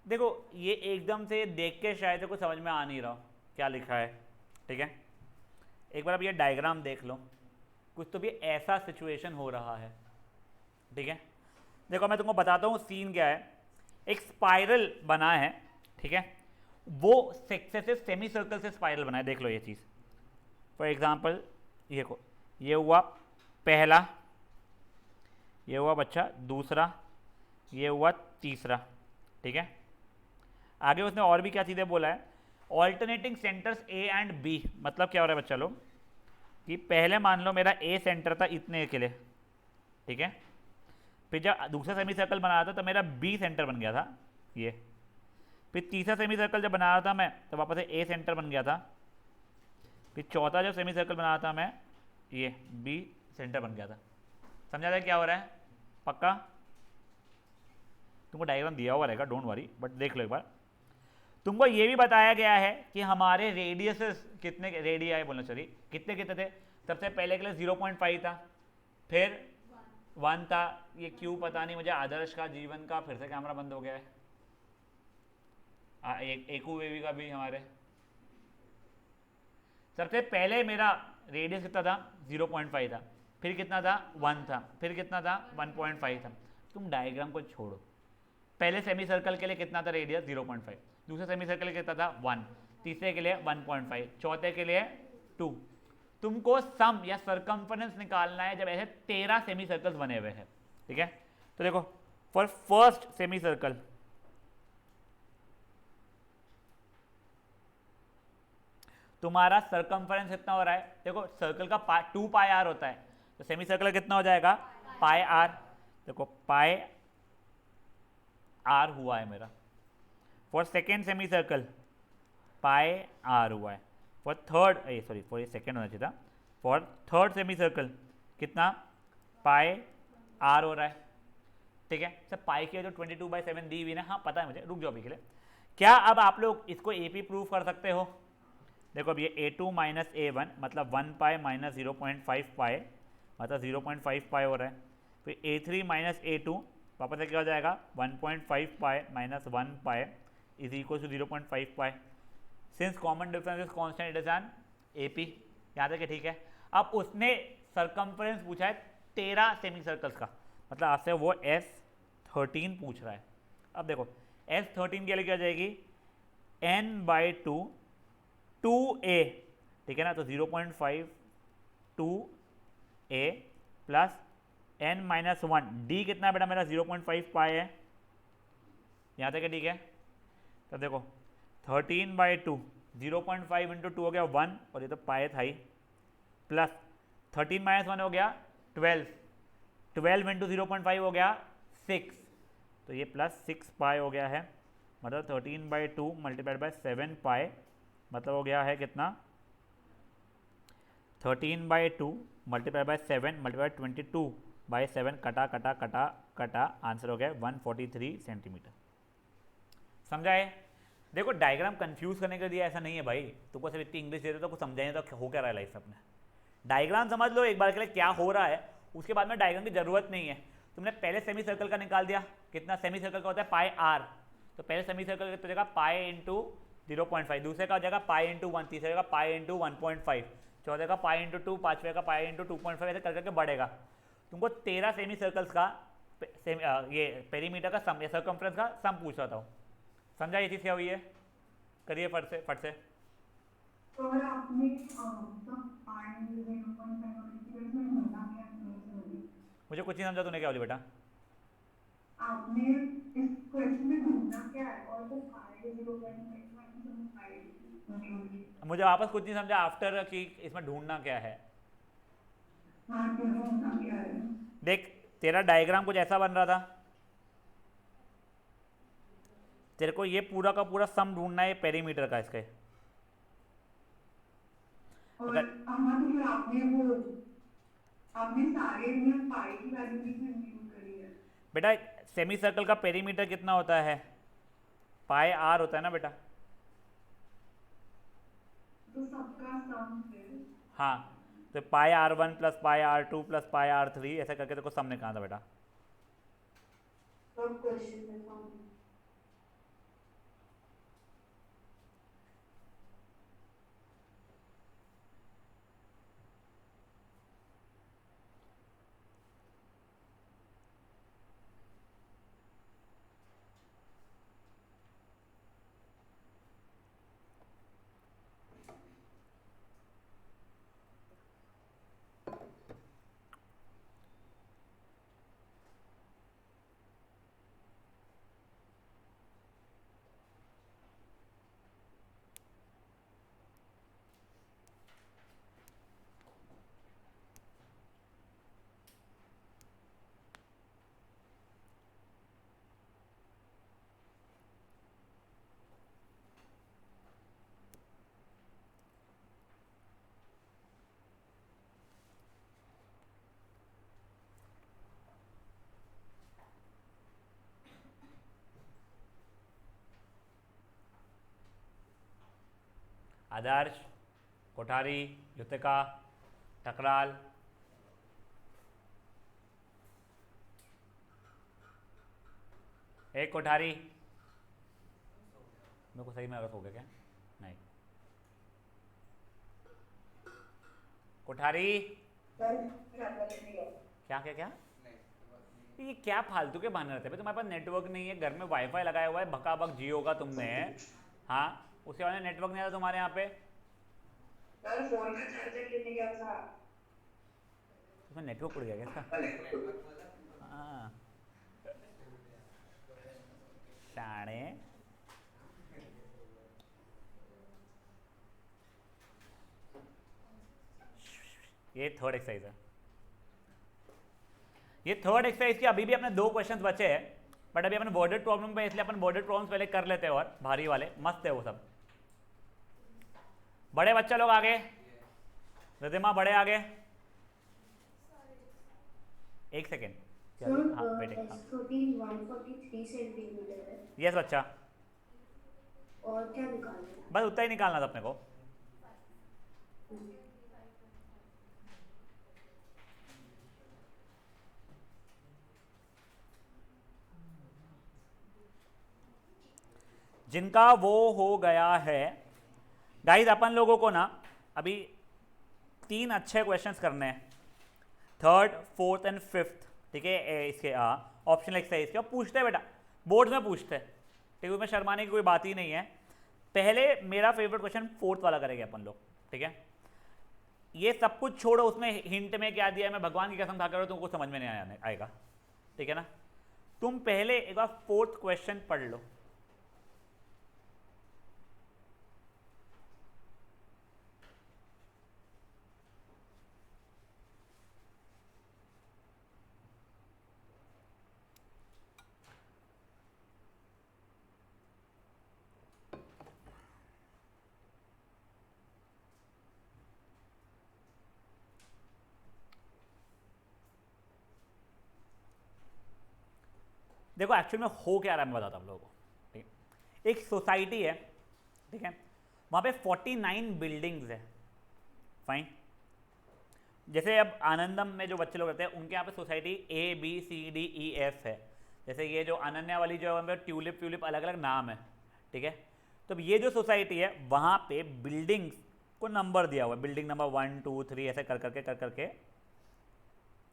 देखो ये एकदम से देख के शायद कुछ समझ में आ नहीं रहा क्या लिखा है। ठीक है, एक बार अब ये डायग्राम देख लो, कुछ तो भी ऐसा सिचुएशन हो रहा है। ठीक है, देखो मैं तुमको बताता हूँ सीन क्या है। एक स्पाइरल बना है, ठीक है, वो सक्सेसिव सेमी सर्कल से स्पाइरल बना है। देख लो ये चीज़, फॉर एग्जांपल ये हुआ पहला, ये हुआ बच्चा दूसरा, ये हुआ तीसरा, ठीक है। आगे उसने और भी क्या चीज़ें बोला है, alternating centres A and B, मतलब क्या हो रहा है बच्चा लोग कि पहले मान लो मेरा ए सेंटर था इतने के लिए, ठीक है, फिर जब दूसरा सेमी सर्कल बना रहा था तो मेरा बी सेंटर बन गया था ये, फिर तीसरा सेमी सर्कल जब बना रहा था मैं तो वापस से ए सेंटर बन गया था, फिर चौथा जब सेमी सर्कल बना रहा था मैं ये बी सेंटर बन गया था। समझा था क्या हो रहा है? पक्का? तुमको डायग्राम दिया हुआ रहेगा, डोंट वरी, बट देख लो एक बार। तुमको ये भी बताया गया है कि हमारे रेडियसेस कितने, रेडियाई बोलना चाहिए, कितने कितने थे। सबसे पहले के लिए 0.5 था, फिर 1 था, ये क्यों पता नहीं मुझे। आदर्श का जीवन का फिर से कैमरा बंद हो गया है, एकू बेबी का भी हमारे। सबसे पहले मेरा रेडियस कितना था? 0.5 था, फिर कितना था? 1 था, फिर कितना था? 1.5 था। तुम डायग्राम को छोड़ो, पहले सेमी सर्कल के लिए कितना था रेडियस? 0.5, दूसरे सेमी सर्कल के लिए कितना था? 1, तीसरे के लिए 1.5, चौथे के लिए 2। तुमको सम या सरकमफरेंस निकालना है जब ऐसे 13 सेमी सर्कल्स बने हुए हैं, ठीक है। तो देखो फॉर फर्स्ट सेमी सर्कल तुम्हारा सरकमफरेंस कितना हो रहा है? देखो सर्कल का 2 पाई आर होता है, तो सेमी सर्कल कितना हो जाएगा? Pi R. देखो पाई आर हुआ है मेरा। For second semi circle pi R हुआ है। फॉर थर्ड, सॉरी फॉर ये सेकेंड होना चाहिए था, फॉर थर्ड सेमी सर्कल कितना? पाई आर हो रहा है, ठीक है। सर पाई की जो 22/7 दी हुई ना, हाँ पता है मुझे, रुक जाओ अभी के लिए। क्या अब आप लोग इसको एपी प्रूव कर सकते हो? देखो अब ये a2 माइनस a1 मतलब 1 पाई माइनस 0.5 पाई मतलब 0.5 पाई हो रहा है। फिर a3 माइनस a2 वापस से क्या हो जाएगा? 1.5 pi minus 1 pi is equal to 0.5 pi. Since common difference is constant it is an AP. यहाँ तक ठीक है। अब उसने सरकमफ्रेंस पूछा है 13 सेमी सर्कल्स का, मतलब आपसे वो S13 पूछ रहा है। अब देखो S13 के लिए क्या हो जाएगी? n/2 2a, ठीक है ना, तो 0.5 2a प्लस n-1 d कितना है बेटा मेरा? 0.5 पाई है। यहाँ तक ठीक है। तो देखो 13/2 0.5 इंटू 2 हो गया 1, और ये तो पाए था ही, प्लस 13 माइनस 1 हो गया 12, 12 इंटू 0.5 हो गया 6, तो ये प्लस 6 पाई हो गया है। मतलब 13/2 मल्टीप्लाइड बाय 7 पाई मतलब हो गया है कितना? 13/2 मल्टीप्लाई बाय 7 मल्टीप्लाई 22/7 कटा कटा कटा कटा, आंसर हो गया 143 सेंटीमीटर। समझा है? देखो डायग्राम कंफ्यूज करने के लिए ऐसा नहीं है भाई, तुमको सिर्फ इतनी इंग्लिश दे दो तो कुछ समझाएंगे तो हो क्या रहा है लाइफ अपने। डायग्राम समझ लो एक बार के लिए क्या हो रहा है, उसके बाद में डायग्राम की जरूरत नहीं है। तुमने पहले सेमी सर्कल का निकाल दिया, कितना सेमी सर्कल का होता है? पाई आर, तो पहले सेमी सर्कल का जगह पाई इंटू 0.5, दूसरे का हो जाएगा पाई इंटू 1, तीसरे का पाई इंटू 1.5, चौथे का पाई इंटू 2, पांचवे का पाई इंटू 2.5, ऐसे कर करके बढ़ेगा। तुमको 13 सेमी सर्कल्स का ये पेरीमीटर का सम या सर्कमफ्रेंस का सम पूछ रहा था। समझा ये चीज़ क्या हुई है? करिए फट से फट से। और आपने सब पार्ट 0.5 और इंटीग्रल में होना क्या है? मुझे कुछ नहीं समझा, तूने क्या बोली बेटा? आपने इस क्वेश्चन में ढूंढना क्या है, और वो पाई 0.5 मुझे वापस कुछ नहीं समझा आफ्टर कि इसमें ढूंढना क्या है। हाँ ढूंढना क्या है? देख तेरा डायग्राम कुछ ऐसा बन रहा था, तेरे को ये पूरा का पूरा सम ढूंढना है पेरीमीटर का इसके। और हाँ तो फिर आपने सारे में पाई की वैल्यू भी इंक्लूड करी है। बेटा सेमी सर्कल का पेरीमीटर कितना होता है? पाई आर होता है ना बेटा। तो सबका सम है। हाँ, तो पाई R1 plus pi R2 plus pi R3 ऐसा करके तेरे को सम निकालना था बेटा। सब क्वेश्चन में सम आदर्श, कोठारी, युतिका, टकराल, एक कोठारी। मेरे को सही में अगर हो गया क्या? नहीं। कोठारी, क्या क्या क्या? ये क्या फालतू के बहाने रहते हैं? तुम्हारे पास नेटवर्क नहीं है, घर में वाईफाई लगाया हुआ है भकाबक जियो का तुमने, हाँ, उसके बाद नेटवर्क नहीं आता तुम्हारे यहाँ पे। सर फोन का चार्जर लेने गया था। उसमें नेटवर्क उड़ गया क्या इसका? हाँ, शाणे। ये थर्ड एक्सरसाइज है। ये थर्ड एक्सरसाइज के अभी भी अपने 2 क्वेश्चंस बचे हैं, बट अभी अपन वर्डेड प्रॉब्लम पे, इसलिए अपन वर्डेड प्रॉब्लम्स पहले कर लेते हैं और भारी वाले मस्त है वो सब। बड़े बच्चा लोग आगे, रिधिमा बड़े आगे। एक सेकेंड, हाँ बेटे, S13 143 सेंटीमीटर है यस बच्चा, और क्या निकालना है? बस उतना ही निकालना था अपने को। जिनका वो हो गया है गाइस, अपन लोगों को ना अभी 3 अच्छे क्वेश्चंस करने हैं, 3rd 4th एंड 5th, ठीक है? इसके ऑप्शनल एक्सरसाइज के पूछते हैं बेटा, बोर्ड में पूछते हैं, ठीक है? उसमें शर्माने की कोई बात ही नहीं है। पहले मेरा फेवरेट क्वेश्चन 4th वाला करेंगे अपन लोग, ठीक है? ये सब कुछ छोड़ो, उसमें हिंट में क्या दिया है, मैं भगवान की कसम खा कर तुमको समझ में नहीं आएगा, ठीक है ना? तुम पहले एक बार 4th क्वेश्चन पढ़ लो। देखो एक्चुअल में हो क्या रहा है मैं बताता हूँ आप लोगों को, ठीक है? एक सोसाइटी है, ठीक है? वहाँ पे 49 बिल्डिंग्स है, फाइन। जैसे अब आनंदम में जो बच्चे लोग रहते हैं उनके यहाँ पे सोसाइटी ABCDEF है। जैसे ये जो अनन्या वाली जो है ट्यूलिप ट्यूलिप अलग अलग नाम है, ठीक है? तो ये जो सोसाइटी है वहाँ पे बिल्डिंग्स को नंबर दिया हुआ है, बिल्डिंग नंबर 1 2 3 ऐसे कर करके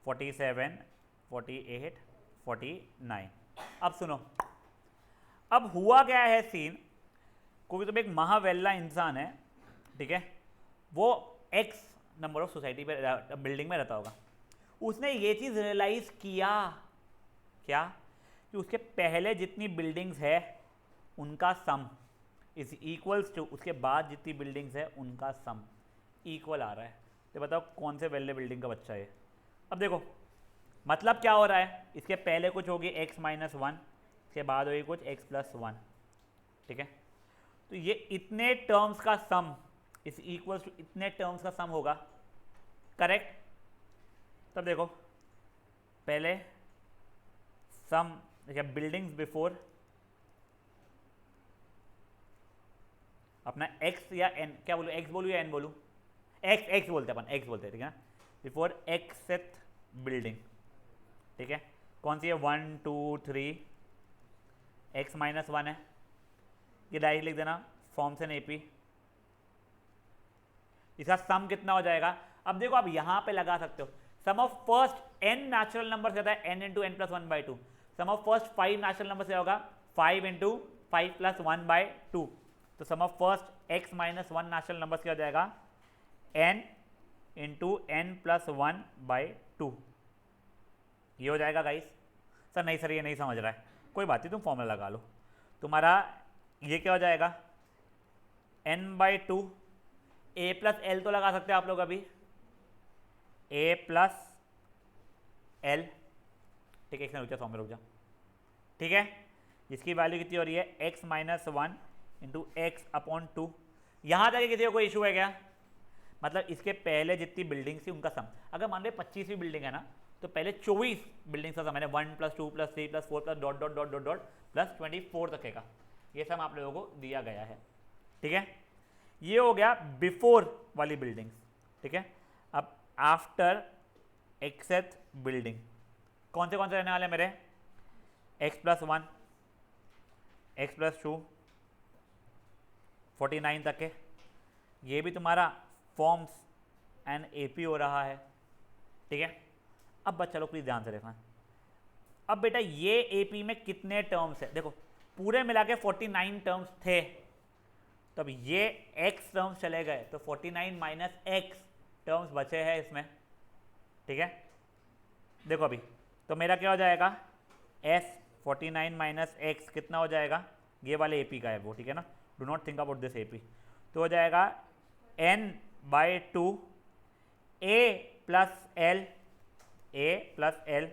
47 48 49। अब सुनो, अब हुआ क्या है सीन, कोई तो एक महावेल्ला इंसान है, ठीक है? वो X नंबर ऑफ सोसाइटी पे बिल्डिंग में रहता होगा। उसने ये चीज़ रियलाइज़ किया क्या कि उसके पहले जितनी बिल्डिंग्स है उनका सम इज इक्वल्स टू उसके बाद जितनी बिल्डिंग्स है उनका सम इक्वल आ रहा है। तो बताओ कौन से वेल्ले बिल्डिंग का बच्चा है? अब देखो मतलब क्या हो रहा है, इसके पहले कुछ होगी x - 1, इसके बाद होगी कुछ x + 1, ठीक है? तो ये इतने टर्म्स का सम इस इक्वल्स टू इतने टर्म्स का सम होगा, करेक्ट? तब देखो पहले सम बिल्डिंग्स बिफोर अपना x या n, क्या बोलूँ, x बोलूँ या n बोलूँ? x बोलते हैं अपन, x बोलते हैं, ठीक है? बिफोर xth बिल्डिंग, ठीक है? कौन सी है? 1 2 3, x - 1 है, ये डायरेक्ट लिख देना फॉर्म से नहीं पी। इसका सम कितना हो जाएगा? अब देखो आप यहाँ पे लगा सकते हो, sum of first n natural number कहता है n × n + 1/2। Sum of first 5 natural number से होगा 5 × 5 + 1/2। तो sum of first x - 1 natural number क्या हो जाएगा? n × n + 1/2। ये हो जाएगा गाइस। सर नहीं सर ये नहीं समझ रहा है, कोई बात नहीं, तुम फॉर्मूला लगा लो। तुम्हारा ये क्या हो जाएगा? n/2, a + l तो लगा सकते हैं आप लोग अभी, a + l, ठीक है? एक रुक जा, फॉर्मूला रुक जा, ठीक है? जिसकी वैल्यू कितनी हो रही है? x - 1 × x/2। यहाँ तक किसी को कोई इशू है क्या? मतलब इसके पहले जितनी बिल्डिंग्स थी उनका सम, अगर मान लो 25वीं बिल्डिंग है ना, तो पहले 24 बिल्डिंग्स का सम है 1 + 2 + 3 + 4 + dot dot dot dot dot + 24 तक का। ये सम आप लोगों को दिया गया है, ठीक है? ये हो गया बिफोर वाली बिल्डिंग्स, ठीक है। अब आफ्टर एक्सेथ बिल्डिंग कौन से रहने वाले मेरे, x+1, x+2, 49 तक के। ये भी तुम्हारा फॉर्म्स एंड एपी हो रहा है, ठीक है। अब बस चलो प्लीज ध्यान से देखना, अब बेटा ये एपी में कितने टर्म्स है, देखो पूरे मिला के 49 टर्म्स थे, तो अब ये x टर्म्स चले गए तो 49 माइनस x टर्म्स बचे हैं इसमें, ठीक है। देखो अभी तो मेरा क्या हो जाएगा, s 49 माइनस x कितना हो जाएगा, ये वाले एपी का है वो, ठीक है ना, do not think about this AP. तो हो जाएगा n/2 a plus l, a plus l,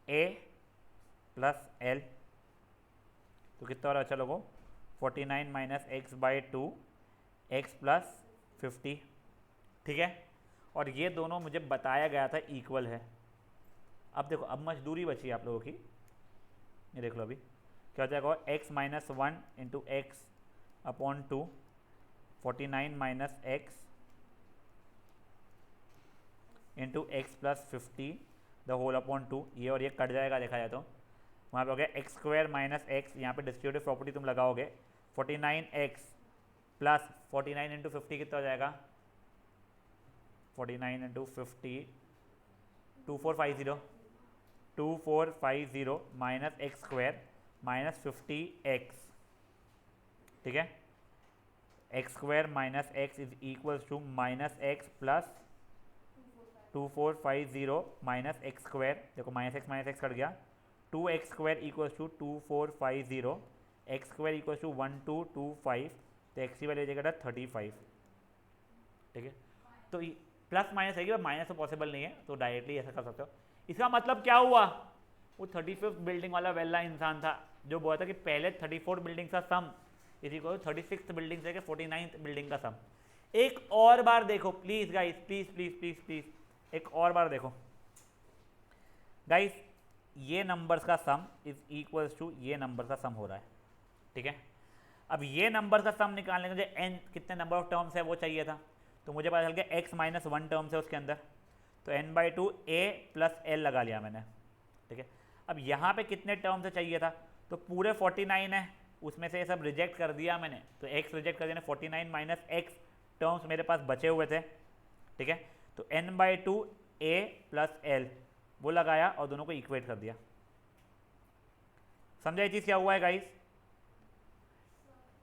a plus l, तो कितना हो रहा है, चलो को 49 माइनस x/2 x प्लस 50, ठीक है। और ये दोनों मुझे बताया गया था इक्वल है। अब देखो अब मजदूरी बची है आप लोगों की, ये देख लो अभी क्या हो जाएगा, x minus 1 into X upon 2, 49 minus X into X plus 50 the whole upon 2, ये और ये कट जाएगा देखा जाए तो, वहाँ पे हो गया एक्स स्क्वायर माइनस एक्स, यहाँ पे डिस्ट्रीब्यूटिव प्रॉपर्टी तुम लगाओगे 49x प्लस 49 इंटू 50 कितना हो जाएगा, 49 into 50 2450 minus X square minus 50x, ठीक है। X square minus X is equals to minus X plus 2450 minus X square, देखो माइनस एक्स कट गया, 2x square equals to 2450, X square equals to 1225, तो एक्स की वैल्यू जाएगा 35, ठीक है। तो प्लस माइनस है, माइनस तो पॉसिबल नहीं है, तो डायरेक्टली ऐसा कर सकते हो। इसका मतलब क्या हुआ, वो 35th बिल्डिंग वाला वेला इंसान था जो बोला था कि पहले 34 बिल्डिंग का सम इसी को 36th बिल्डिंग से 49th बिल्डिंग का सम। एक और बार देखो please guys, please please please please एक और बार देखो गाइस, ये नंबर्स का सम इज इक्वल्स टू ये नंबर का सम हो रहा है, ठीक है। अब ये नंबर का सम निकालने के लिए n कितने नंबर ऑफ टर्म्स है वो चाहिए था, तो मुझे पता चल गया x माइनस 1 टर्म्स है उसके अंदर, तो n/2 a प्लस l लगा लिया मैंने, ठीक है। अब यहाँ पे कितने टर्म्स चाहिए था, तो पूरे 49 है, उसमें से ये सब रिजेक्ट कर दिया मैंने, तो x रिजेक्ट कर दिया, 49 माइनस x टर्म्स मेरे पास बचे हुए थे, ठीक है। तो n/2 a प्लस l वो लगाया और दोनों को इक्वेट कर दिया। समझा ये चीज़ क्या हुआ है गाइस?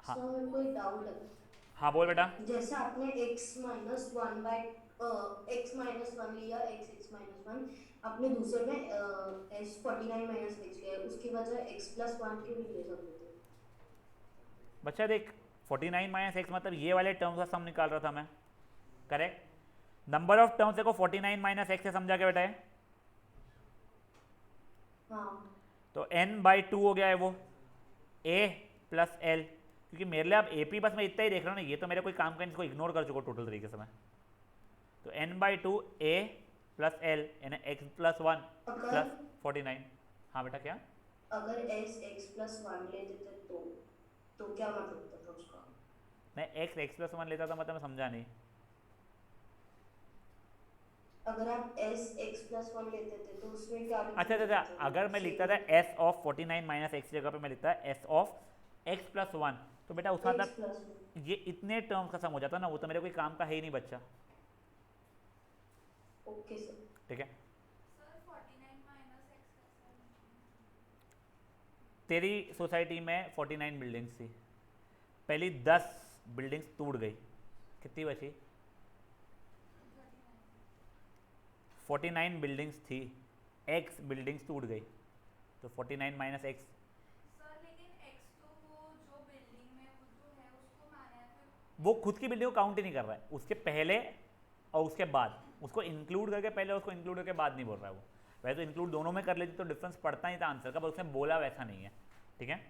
हाँ सर मेरे को एक डाउट है, हाँ बोल बेटा। जैसे आपने x माइनस 1 लिया, x माइनस 1 आपने दूसरे में s 49 माइनस x लिया, उसकी वजह x प्लस 1 क्यों नहीं ले सकते थे? बच्चा देख 49 माइनस एक्स मतलब ये वाले टर्म्स का सम निकाल रहा था मैं, करेक्ट। नंबर ऑफ टर्म्स देखो 49 माइनस एक्स से समझा के बेटा है, हाँ तो n/2 हो गया है वो a प्लस l, क्योंकि मेरे लिए अब AP बस मैं इतना ही देख रहा हूँ ना, ये तो मेरे कोई काम का इसको इग्नोर कर चुका टोटल तरीके से मैं, तो n/2 a प्लस l यानी x प्लस 1 प्लस 49। हाँ बेटा क्या, अगर x प्लस 1 लेते थे तो क्या मतलब था उसका? मैं x प्लस 1 लेता था मतलब मैं समझा नहीं। अगर आप x प्लस 1 लेते थे तो उसमें क्या अच्छा अच्छा अच्छा, अगर मैं लिखता था s ऑफ 49 माइनस एक्स जगह पे मैं लिखता s ऑफ x प्लस 1, तो बेटा उसका मतलब ये इतने टर्म्स का सम हो जाता ना, वो तो मेरे कोई काम का है ही नहीं बच्चा, ओके सर, ठीक है। तेरी सोसाइटी में 49 बिल्डिंग्स थी, पहली 10 बिल्डिंग्स टूट गई, कितनी बची? 49 बिल्डिंग्स थी, x बिल्डिंग्स टूट गई, तो 49 माइनस एक्स। वो खुद की बिल्डिंग को काउंट ही नहीं कर रहा है, उसके पहले और उसके बाद, उसको इंक्लूड करके पहले उसको इंक्लूड करके बाद नहीं बोल रहा है वो। वैसे तो इंक्लूड दोनों में कर लेती तो डिफरेंस पड़ता ही था आंसर का, पर उसने बोला वैसा नहीं है, ठीक है।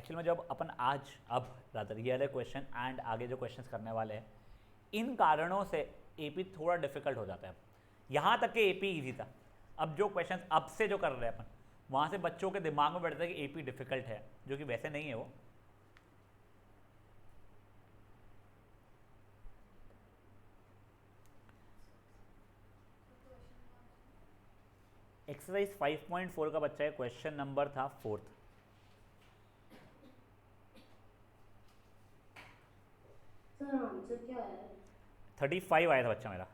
एक्चुअल में जब अपन आज अब रादर ये वाले क्वेश्चन एंड आगे जो क्वेश्चंस करने वाले हैं, इन कारणों से एपी थोड़ा डिफिकल्ट हो जाता है। यहाँ तक कि एपी इजी था, अब जो क्वेश्चन अब से जो कर रहे हैं अपन, वहाँ से बच्चों के दिमाग में बैठता है कि एपी डिफिकल्ट है, जो कि वैसे नहीं है वो। एक्सरसाइज 5.4 का बच्चा है, क्वेश्चन नंबर था 4th। सर आंसर क्या है? 35 आया था बच्चा मेरा।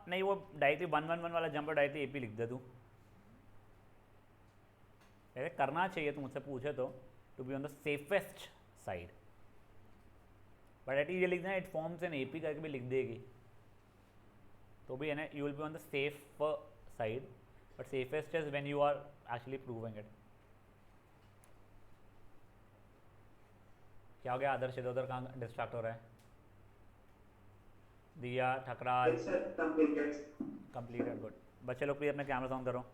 नहीं, वो डायरेक्टली 111 वाला जंप डायरेक्टली एपी लिख दे तू। ऐसे करना चाहिए, तू मुझसे पूछे तो, to be on the safest side, but at ये लिख देना इट फॉर्म्स एन एपी करके भी लिख देगी तो भी है ना, you will be on the safe side, but safest is when you are actually proving it. क्या हो गया आदर्श, इधर उधर कहाँ डिस्ट्रैक्ट हो रहा है? दिया ठकराल कंप्लीटेड, गुड। बच्चे लोग प्लीज अपने कैमरा ऑन करो।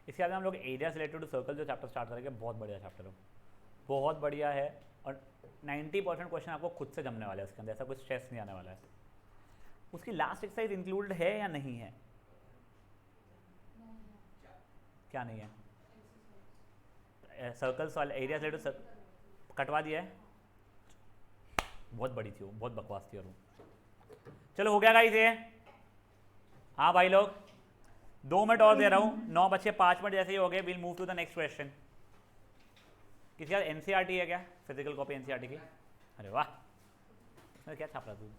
इसके बाद हम लोग एरिया रिलेटेड टू सर्कल जो चैप्टर स्टार्ट करेंगे, बहुत बढ़िया चैप्टर है, बहुत बढ़िया है, और 90% क्वेश्चन आपको खुद से जमने वाले हैं उसके अंदर, ऐसा कुछ स्ट्रेस नहीं आने वाला है। उसकी लास्ट एक्सरसाइज इंक्लूडेड है या नहीं है? क्या नहीं है? सर्कल्स वाले एरिया रिलेटेड कटवा दिया है, बहुत बड़ी थी वो, बहुत बकवास थी। और चलो हो गया गाइस ये। हाँ भाई लोग, 2 मिनट और दे रहा हूँ, 9 बजे 5 मिनट जैसे ही हो गए, will move to the next question. किसी का एनसीईआरटी है क्या? फिजिकल कॉपी एनसीईआरटी की? अरे वाह, इसमें क्या छाप रहा तू?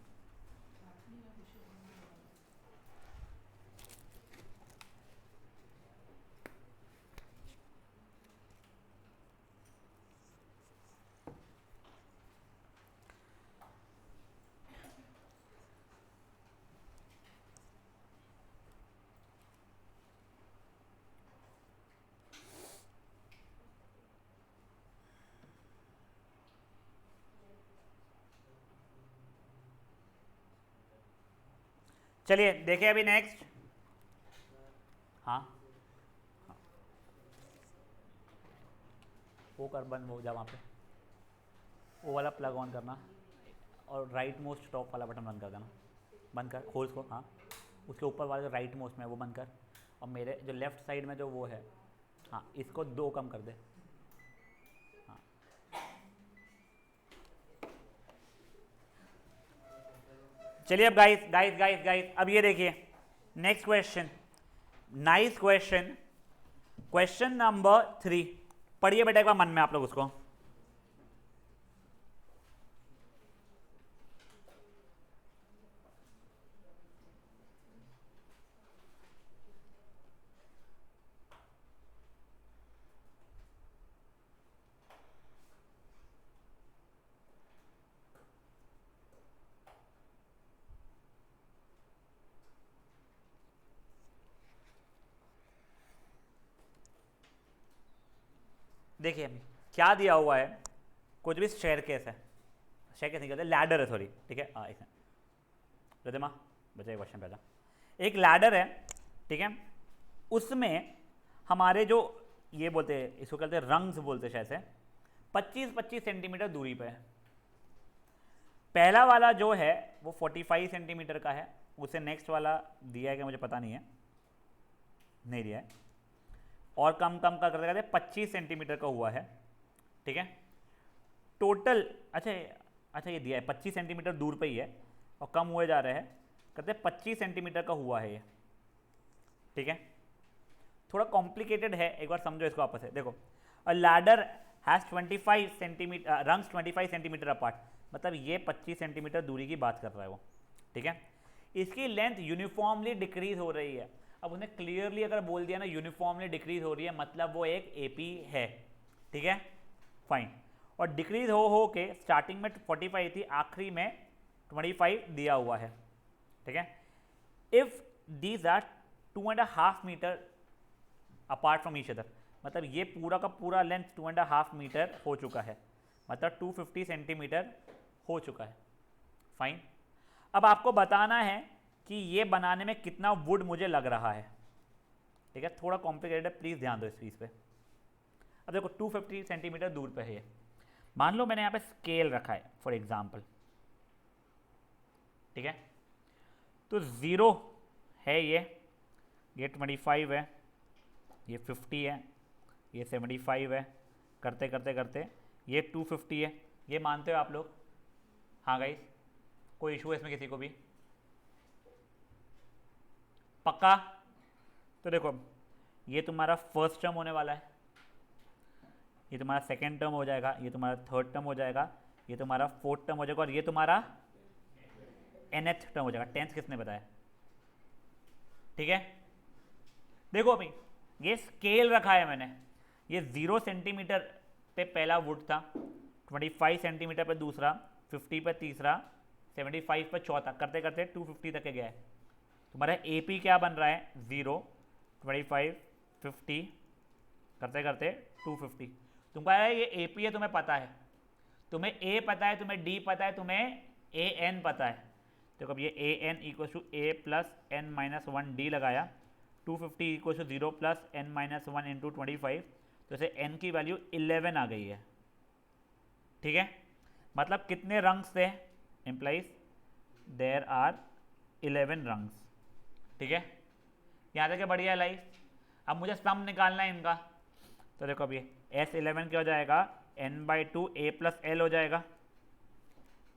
चलिए देखिए अभी नेक्स्ट। हाँ वो कर बंद, वो जा वहाँ पे, वो वाला प्लग ऑन करना और राइट मोस्ट टॉप वाला बटन बंद कर देना। बंद कर, खोल उसको। हाँ उसके ऊपर वाला जो राइट मोस्ट में है वो बंद कर, और मेरे जो लेफ्ट साइड में जो वो है, हाँ इसको 2 कम कर दे। हाँ चलिए अब गाइस गाइस गाइस गाइस, अब ये देखिए next question, nice question, question number 3। पढ़िए बेटा एक बार मन में आप लोग उसको। देखिए क्या दिया हुआ है, कुछ भी स्टेयरकेस है, स्टेयरकेस नहीं कहते, लैडर है, सॉरी, ठीक है। हाँ इसमें रिद्धिमा बच्चे क्वेश्चन पहला, एक लैडर है, ठीक है, उसमें हमारे जो ये बोलते हैं, इसको कहते हैं रंग्स बोलते हैं शायद से, 25-25 सेंटीमीटर दूरी पे है। पहला वाला जो है वो 45 सेंटीमीटर का है, उसे नेक्स्ट वाला दिया है कि मुझे पता नहीं है, नहीं दिया है, और कम कम का करते करते 25 सेंटीमीटर का हुआ है, ठीक है। टोटल अच्छा ये दिया है 25 सेंटीमीटर दूर पे ही है और कम हुए जा रहे हैं, कहते 25 सेंटीमीटर का हुआ है ये, ठीक है। थोड़ा कॉम्प्लिकेटेड है, एक बार समझो इसको आपस में। देखो, अ ladder has 25 centimetre rungs 25 centimetre apart, मतलब ये 25 सेंटीमीटर दूरी की बात कर रहा है वो, ठीक है। इसकी लेंथ यूनिफॉर्मली डिक्रीज हो रही है। अब उसने क्लियरली अगर बोल दिया ना यूनिफॉर्मली डिक्रीज हो रही है, मतलब वो एक एपी है, ठीक है, फाइन। और डिक्रीज हो के स्टार्टिंग में 45 थी, आखिरी में 25 दिया हुआ है, ठीक है। If these are 2.5 metre apart from each other, मतलब ये पूरा का पूरा लेंथ 2.5 मीटर हो चुका है, मतलब 250 सेंटीमीटर हो चुका है, फाइन। अब आपको बताना है कि ये बनाने में कितना वुड मुझे लग रहा है, ठीक है। थोड़ा कॉम्प्लिकेटेड है, प्लीज़ ध्यान दो इस चीज़ पे। अब देखो 250 सेंटीमीटर दूर पे है ये, मान लो मैंने यहाँ पे स्केल रखा है फॉर एग्जांपल, ठीक है। तो 0 है ये 25 है, ये 50 है, ये 75 है, करते करते करते ये 250 है, ये मानते हो आप लोग? हाँ गाइस, कोई इशू है इसमें किसी को भी? पक्का? तो देखो ये तुम्हारा फर्स्ट टर्म होने वाला है, ये तुम्हारा सेकेंड टर्म हो जाएगा, ये तुम्हारा थर्ड टर्म हो जाएगा, ये तुम्हारा फोर्थ टर्म हो जाएगा, और ये तुम्हारा nth टर्म हो जाएगा। 10th किसने बताया? ठीक है, देखो अभी ये स्केल रखा है मैंने, ये 0 सेंटीमीटर पे पहला वुड था, 25 सेंटीमीटर पे दूसरा, 50 पे तीसरा, 75 पे चौथा, करते करते 250 तक गया है। तुम्हारा AP क्या बन रहा है? 0, 25, 50, करते करते 250। तुम्हारा ये AP है, तुम्हें पता है, तुम्हें A पता है, तुम्हें D पता है, तुम्हें AN पता है। तो अब ये AN equal to A plus N minus 1D लगाया, 250 equal to 0 plus N minus 1 into 25, तो इसे N की वैल्यू 11 आ गई है, ठीक है। मतलब कितने रंग्स थे? इम्प्लाइज देयर आर 11 रंग्स, ठीक है। यहाँ तक बढ़िया लाइफ। अब मुझे सम निकालना है इनका, तो देखो अब ये S11 क्या हो जाएगा? N/2 A प्लस L हो जाएगा।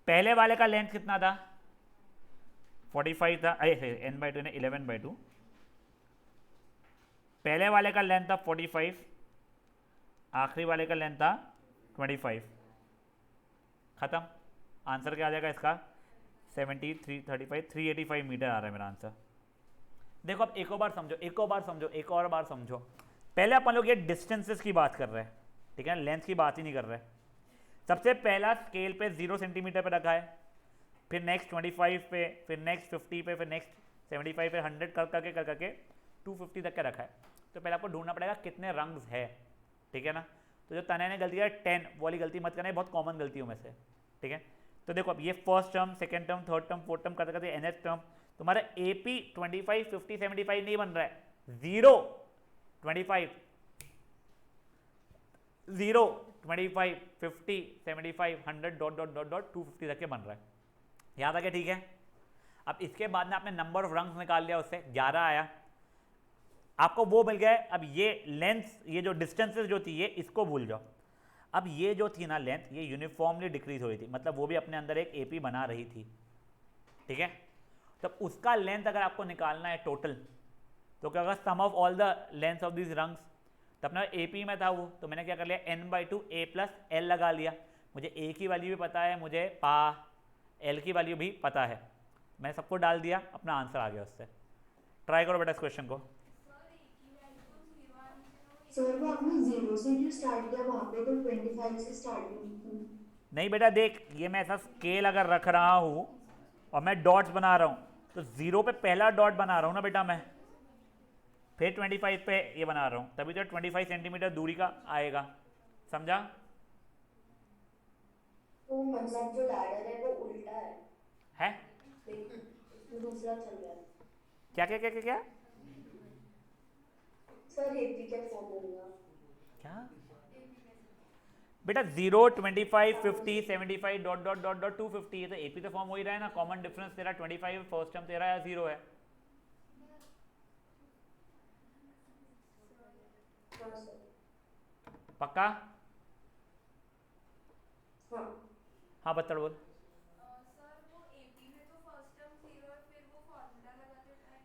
पहले वाले का लेंथ कितना था? 45 था, N/2 ने 11/2, पहले वाले का लेंथ था 45, आखिरी वाले का लेंथ था 25। खत्म। आंसर क्या आ जाएगा इसका? 73, 35, 385 मीटर आ रहा है मेरा आंसर। देखो अब एक और बार समझो, एक और बार समझो, एक और बार समझो। पहले अपन लोग ये डिस्टेंसेस की बात कर रहे हैं, ठीक है, लेंथ की बात ही नहीं कर रहे। सबसे पहला स्केल पे 0 सेंटीमीटर पे रखा है, फिर नेक्स्ट 25 पे, फिर नेक्स्ट 50 पे, फिर नेक्स्ट 75 पे, 100 कर करके 250 तक का रखा है। तो पहले आपको ढूंढना पड़ेगा कितने रंग्स है, ठीक है ना। तो जो तनय ने गलती है 10, वो वाली गलती मत करना, बहुत कॉमन गलतियों में से, ठीक है। तो देखो अब ये first term, second term, third term, fourth term करते करते nth टर्म, तुम्हारा AP 25, 50, 75 नहीं बन रहा है, 0, 25, 0, 25, 50, 75, 100 डॉट डॉट डॉट डॉट 250 तक के बन रहा है। याद आ गया? ठीक है। अब इसके बाद में आपने नंबर ऑफ रंग्स निकाल लिया, उससे 11 आया, आपको वो मिल गया है। अब ये लेंथ, ये जो डिस्टेंसेस जो थी, ये इसको भूल जाओ। अब ये जो थी ना लेंथ, ये यूनिफॉर्मली डिक्रीज हो रही थी, मतलब वो भी अपने अंदर एक AP बना रही थी, ठीक है। तब उसका लेंथ अगर आपको निकालना है टोटल, तो क्या होगा? Sum of all the length of this rungs. तो अपना AP में था वो, तो मैंने क्या कर लिया? N/2 A प्लस L लगा लिया। मुझे A की वैल्यू भी पता है, मुझे L की वैल्यू भी पता है, मैं सबको डाल दिया, अपना आंसर आ गया उससे। ट्राई करो बेटा इस क्वेश्चन को। सर वो आपने 0 से क्यों स्टार्ट किया? वहाँ पे तो 25 से स्टार्टिंग थी। नहीं बेटा देख, ये मैं ऐसा स्केल अगर रख रहा हूँ और मैं डॉट्स बना रहा हूँ, तो 0 पे पहला डॉट बना रहा हूँ ना बेटा मैं, फिर 25 पे ये बना रहा हूँ, तभी तो 25 सेंटीमीटर दूरी का आएगा, समझा? तो मतलब जो लैडर है वो उल्टा है, है दूसरा चल रहा है। क्या क्या क्या क्या क्या सर AP क्या फॉर्मूला? क्या बेटा? 0, 25, 50, 75 डॉट डॉट डॉट डॉट 250, ये तो AP तो फॉर्म हो ही रहा है ना। कॉमन डिफरेंस तेरा 25 फर्स्ट टर्म तेरा या 0 है। हाँ सर। पक्का? हाँ। हाँ बत्तड़ बोल।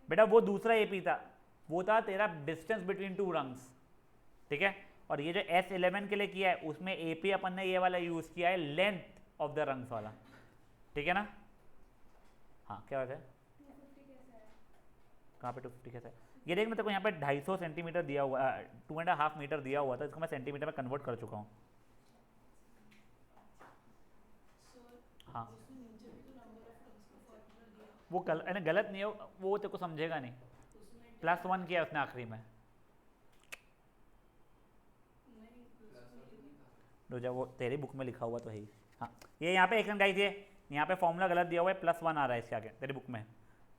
बेटा वो दूसरा AP था, वो था तेरा डिस्टेंस बिटवीन टू रंग्स, ठीक है। और ये जो S11 के लिए किया है, उसमें AP अपन ने ये वाला यूज किया है, लेंथ ऑफ द रंग्स वाला, ठीक है ना। हाँ क्या बात है? कहाँ पे 250 कैसे है? ये देख, मैं तेरे को यहाँ पे 250 सेंटीमीटर दिया हुआ, 2.5 मीटर दिया हुआ था, इसको मैं सेंटीमीटर में कन्वर्ट कर चुका हूँ। हाँ वो गलत नहीं हो, वो तेरे को समझेगा नहीं। +1 किया उसने आखिरी में। रुक जा, वो तेरी बुक में लिखा हुआ तो है ही। हाँ, ये यहाँ पे एक गाइस, ये यहाँ पे फॉर्मूला गलत दिया हुआ है, +1 आ रहा है इसके आगे तेरी बुक में।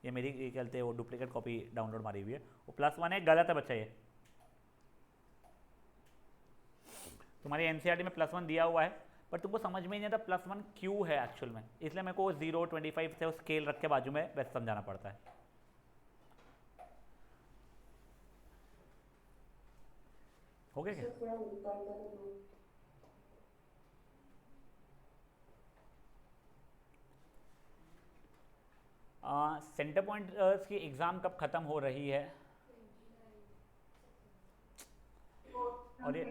ये मेरी ये कहते हैं वो डुप्लीकेट कॉपी डाउनलोड मारी हुई है, वो +1 है, गलत है बच्चा। ये तुम्हारी एनसीईआरटी में +1 दिया हुआ है, पर तुमको समझ में नहीं आता +1 क्यों है एक्चुअल में, इसलिए मेरे को 0, 25 से स्केल रख के बाजू में वैसे समझाना पड़ता है। हो गया क्या? सर थोड़ा ऊपर कर दो। सेंटर पॉइंट की एग्ज़ाम कब ख़त्म हो रही है? और ये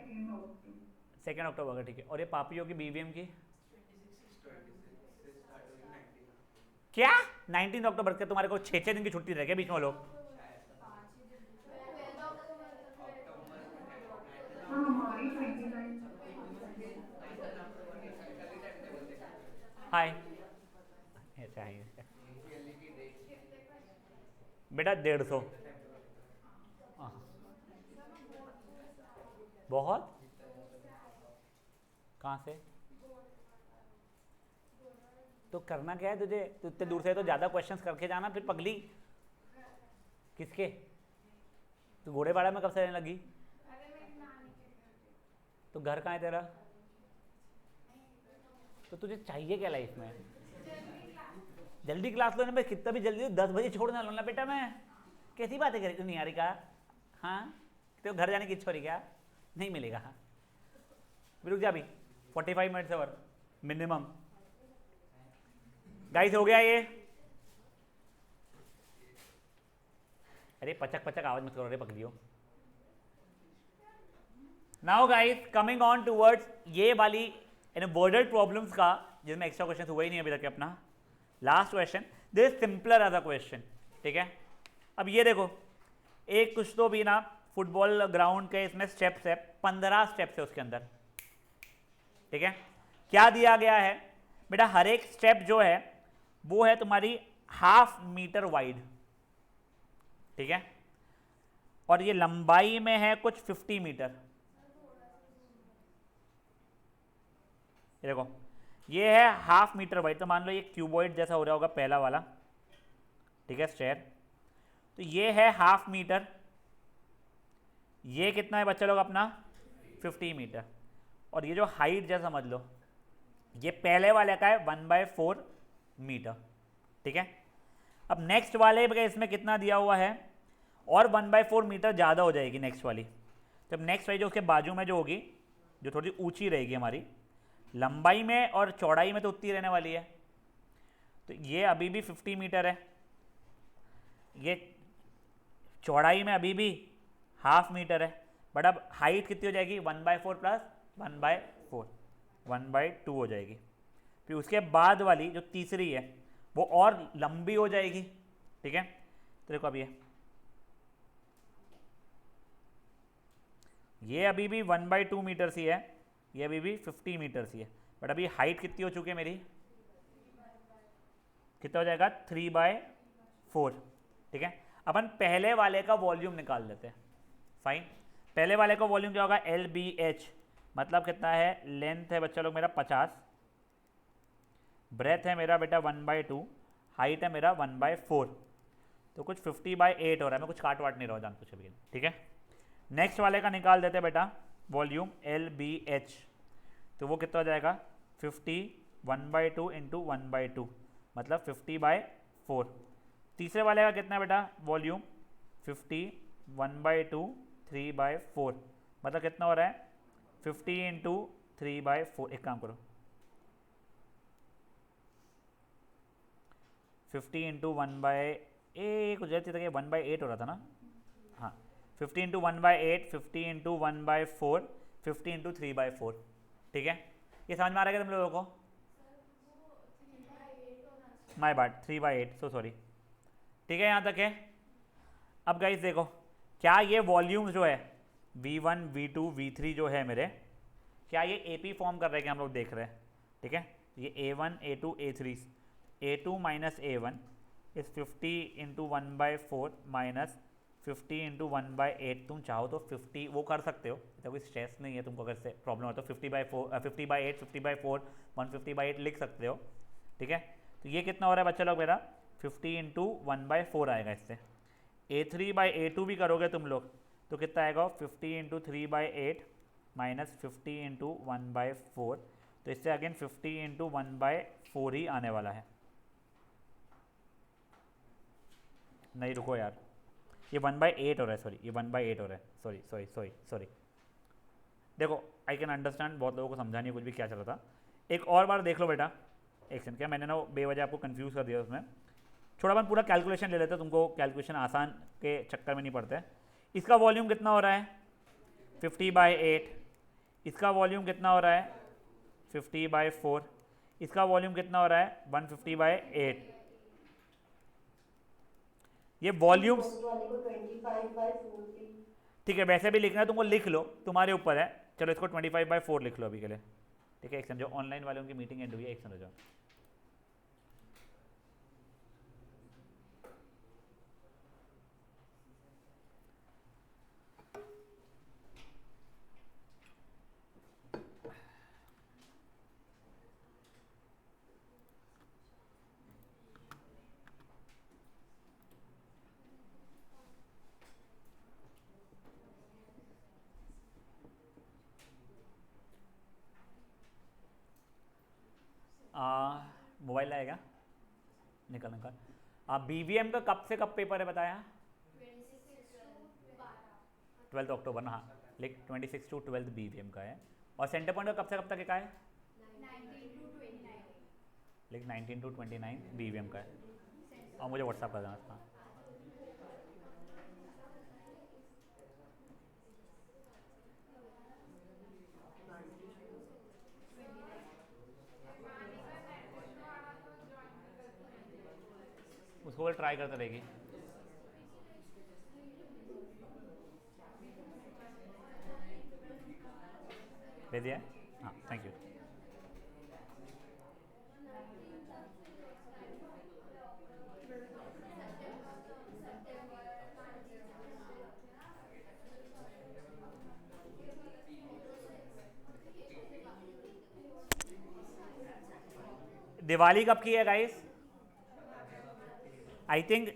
2 अक्टूबर का, ठीक है। और ये पापियों की बीवीएम की क्या 19 अक्टूबर के? तुम्हारे को 6 दिन की छुट्टी रह गई बीच में लोग। हाय बेटा 150 बहुत कहाँ से? तो करना क्या है तुझे? तो इतने दूर से तो ज़्यादा क्वेश्चंस करके जाना फिर पगली। किसके? तू घोड़ेवाड़ा में कब से रहने लगी? तो घर कहाँ है तेरा? तो तुझे चाहिए क्या लाइफ में? जल्दी क्लास लो ना, कितना भी जल्दी 10 बजे छोड़ना लो ना बेटा। मैं कैसी बातें करी तू नहीं आ रही का? हाँ, तो घर जाने की इच्छा हो रही क्या? नहीं मिलेगा। हाँ रुक जा, अभी 45 मिनट्स और मिनिमम। गाइस हो गया ये? अरे पचक पचक आवाज मत करो रे पकड़ियो। Now guys coming on towards ये वाली इन वर्डेड प्रॉब्लम्स का, जिसमें एक्स्ट्रा क्वेश्चन हुआ ही नहीं अभी तक अपना। Last question, this simpler as a question, ठीक है। अब ये देखो, एक कुछ तो भी ना फुटबॉल ग्राउंड के इसमें स्टेप्स है, 15 स्टेप्स है उसके अंदर, ठीक है। क्या दिया गया है बेटा? हर एक स्टेप जो है वो है तुम्हारी 1/2 मीटर वाइड, ठीक है, और ये लंबाई में है कुछ 50 मीटर। ये देखो, ये है 1/2 मीटर वाइड, तो मान लो ये क्यूबॉइड जैसा हो रहा होगा पहला वाला, ठीक है, स्टेयर। तो ये है 1/2 मीटर, ये कितना है बच्चा लोग अपना 50 मीटर, और ये जो हाइट जैसा समझ लो, ये पहले वाले का है 1/4 मीटर, ठीक है। अब नेक्स्ट वाले का इसमें कितना दिया हुआ है, और 1/4 मीटर ज़्यादा हो जाएगी नेक्स्ट वाली। तो नेक्स्ट वाली जो उसके बाजू में जो होगी, जो थोड़ी ऊंची रहेगी हमारी, लंबाई में और चौड़ाई में तो उतनी रहने वाली है, तो ये अभी भी 50 मीटर है, ये चौड़ाई में अभी भी 1/2 मीटर है, बट अब हाइट कितनी हो जाएगी 1/4 प्लस 1/4 1/2 हो जाएगी। फिर उसके बाद वाली जो तीसरी है वो और लंबी हो जाएगी, ठीक है। तो देखो अब ये अभी भी 1/2 मीटर सी है, ये अभी भी 50 मीटर सी है, बट अभी हाइट कितनी हो चुकी है मेरी, कितना हो जाएगा 3/4, ठीक है। अपन पहले वाले का वॉल्यूम निकाल लेते हैं। फाइन, पहले वाले का वॉल्यूम क्या होगा LBH, मतलब कितना है, लेंथ है बच्चा लोग मेरा 50, ब्रेथ है मेरा बेटा 1/2, हाइट है मेरा 1/4, तो कुछ 50/8 हो रहा है। मैं कुछ काट वाट नहीं रहा हूँ जान कुछ अभी, ठीक है। नेक्स्ट वाले का निकाल देते हैं बेटा वॉल्यूम LBH, तो वो कितना हो जाएगा 50 1/2 इंटू 1/2, मतलब 50/4। तीसरे वाले का कितना है बेटा वॉल्यूम 50 1/2 3/4, मतलब कितना हो रहा है 50 इंटू 3/4। एक काम करो 50 इंटू 1/8 कुछ जैसे तक 1/8 हो रहा था ना, हाँ 50 इंटू 1/8, 50 इंटू 1/4, 50 इंटू 3/4, ठीक है। ये समझ में आ रहा है तुम लोगों को? माय बात 3/8, सो सॉरी, ठीक है, यहाँ तक है। अब गाइस देखो, क्या ये वॉल्यूम जो है V1 V2 V3 जो है मेरे, क्या ये AP फॉर्म कर रहे हैं कि हम लोग देख रहे हैं, ठीक है। ये A1 A2 A3, A2 minus A1 इस 50 इंटू 1/4 माइनस 50 इंटू 1/8। तुम चाहो तो 50 वो कर सकते हो, तो कोई स्ट्रेस नहीं है तुमको, अगर से प्रॉब्लम हो तो 50/4 50/8 50/4 150/8 लिख सकते हो, ठीक है। तो ये कितना हो रहा है बच्चा लोग मेरा 50 इंटू 1/4 आएगा इससे। A3/A2 भी करोगे तुम लोग तो कितना आएगा 50 इंटू 3/8 माइनस 50 इंटू 1/4, तो इससे अगेन 50 इंटू 1/4 ही आने वाला है। नहीं रुको यार, ये 1/8 हो रहा है, सॉरी ये 1/8 हो रहा है, सॉरी सॉरी सॉरी सॉरी। देखो आई कैन अंडरस्टैंड, बहुत लोगों को समझा नहीं कुछ भी क्या चल रहा था। एक और बार देख लो बेटा, एक सेकंड, क्या मैंने ना बेवजह आपको कंफ्यूज कर दिया उसमें। थोड़ा अपन पूरा कैलकुलेशन ले लेते हैं, तुमको कैलकुलेशन आसान के चक्कर में नहीं पड़ते। इसका वॉल्यूम कितना हो रहा है 50/8, इसका वॉल्यूम कितना हो रहा है 50/4, इसका वॉल्यूम कितना हो रहा है 150/8। ये वॉल्यूम्स वाले को 25/4 थी। ठीक है, वैसे भी लिखना है तुमको लिख लो, तुम्हारे ऊपर है। चलो इसको 25/4 लिख लो अभी के लिए, ठीक है। एक समझो ऑनलाइन वाले उनकी मीटिंग एंड हुई है, एक समझो। मोबाइल आएगा निकल निकल। BVM का कब से कब पेपर है बताया 12 अक्टूबर ना, हाँ लिख 26 to 12 BVM का है। और सेंटर पॉइंट का कब से कब तक का है लिख 19 to 29 BVM का है। और मुझे व्हाट्सअप कर देना। हाँ उसको वो ट्राई करते रहेगी। भेज दिया? हाँ थैंक यू। दिवाली कब की है गाइस? आई थिंक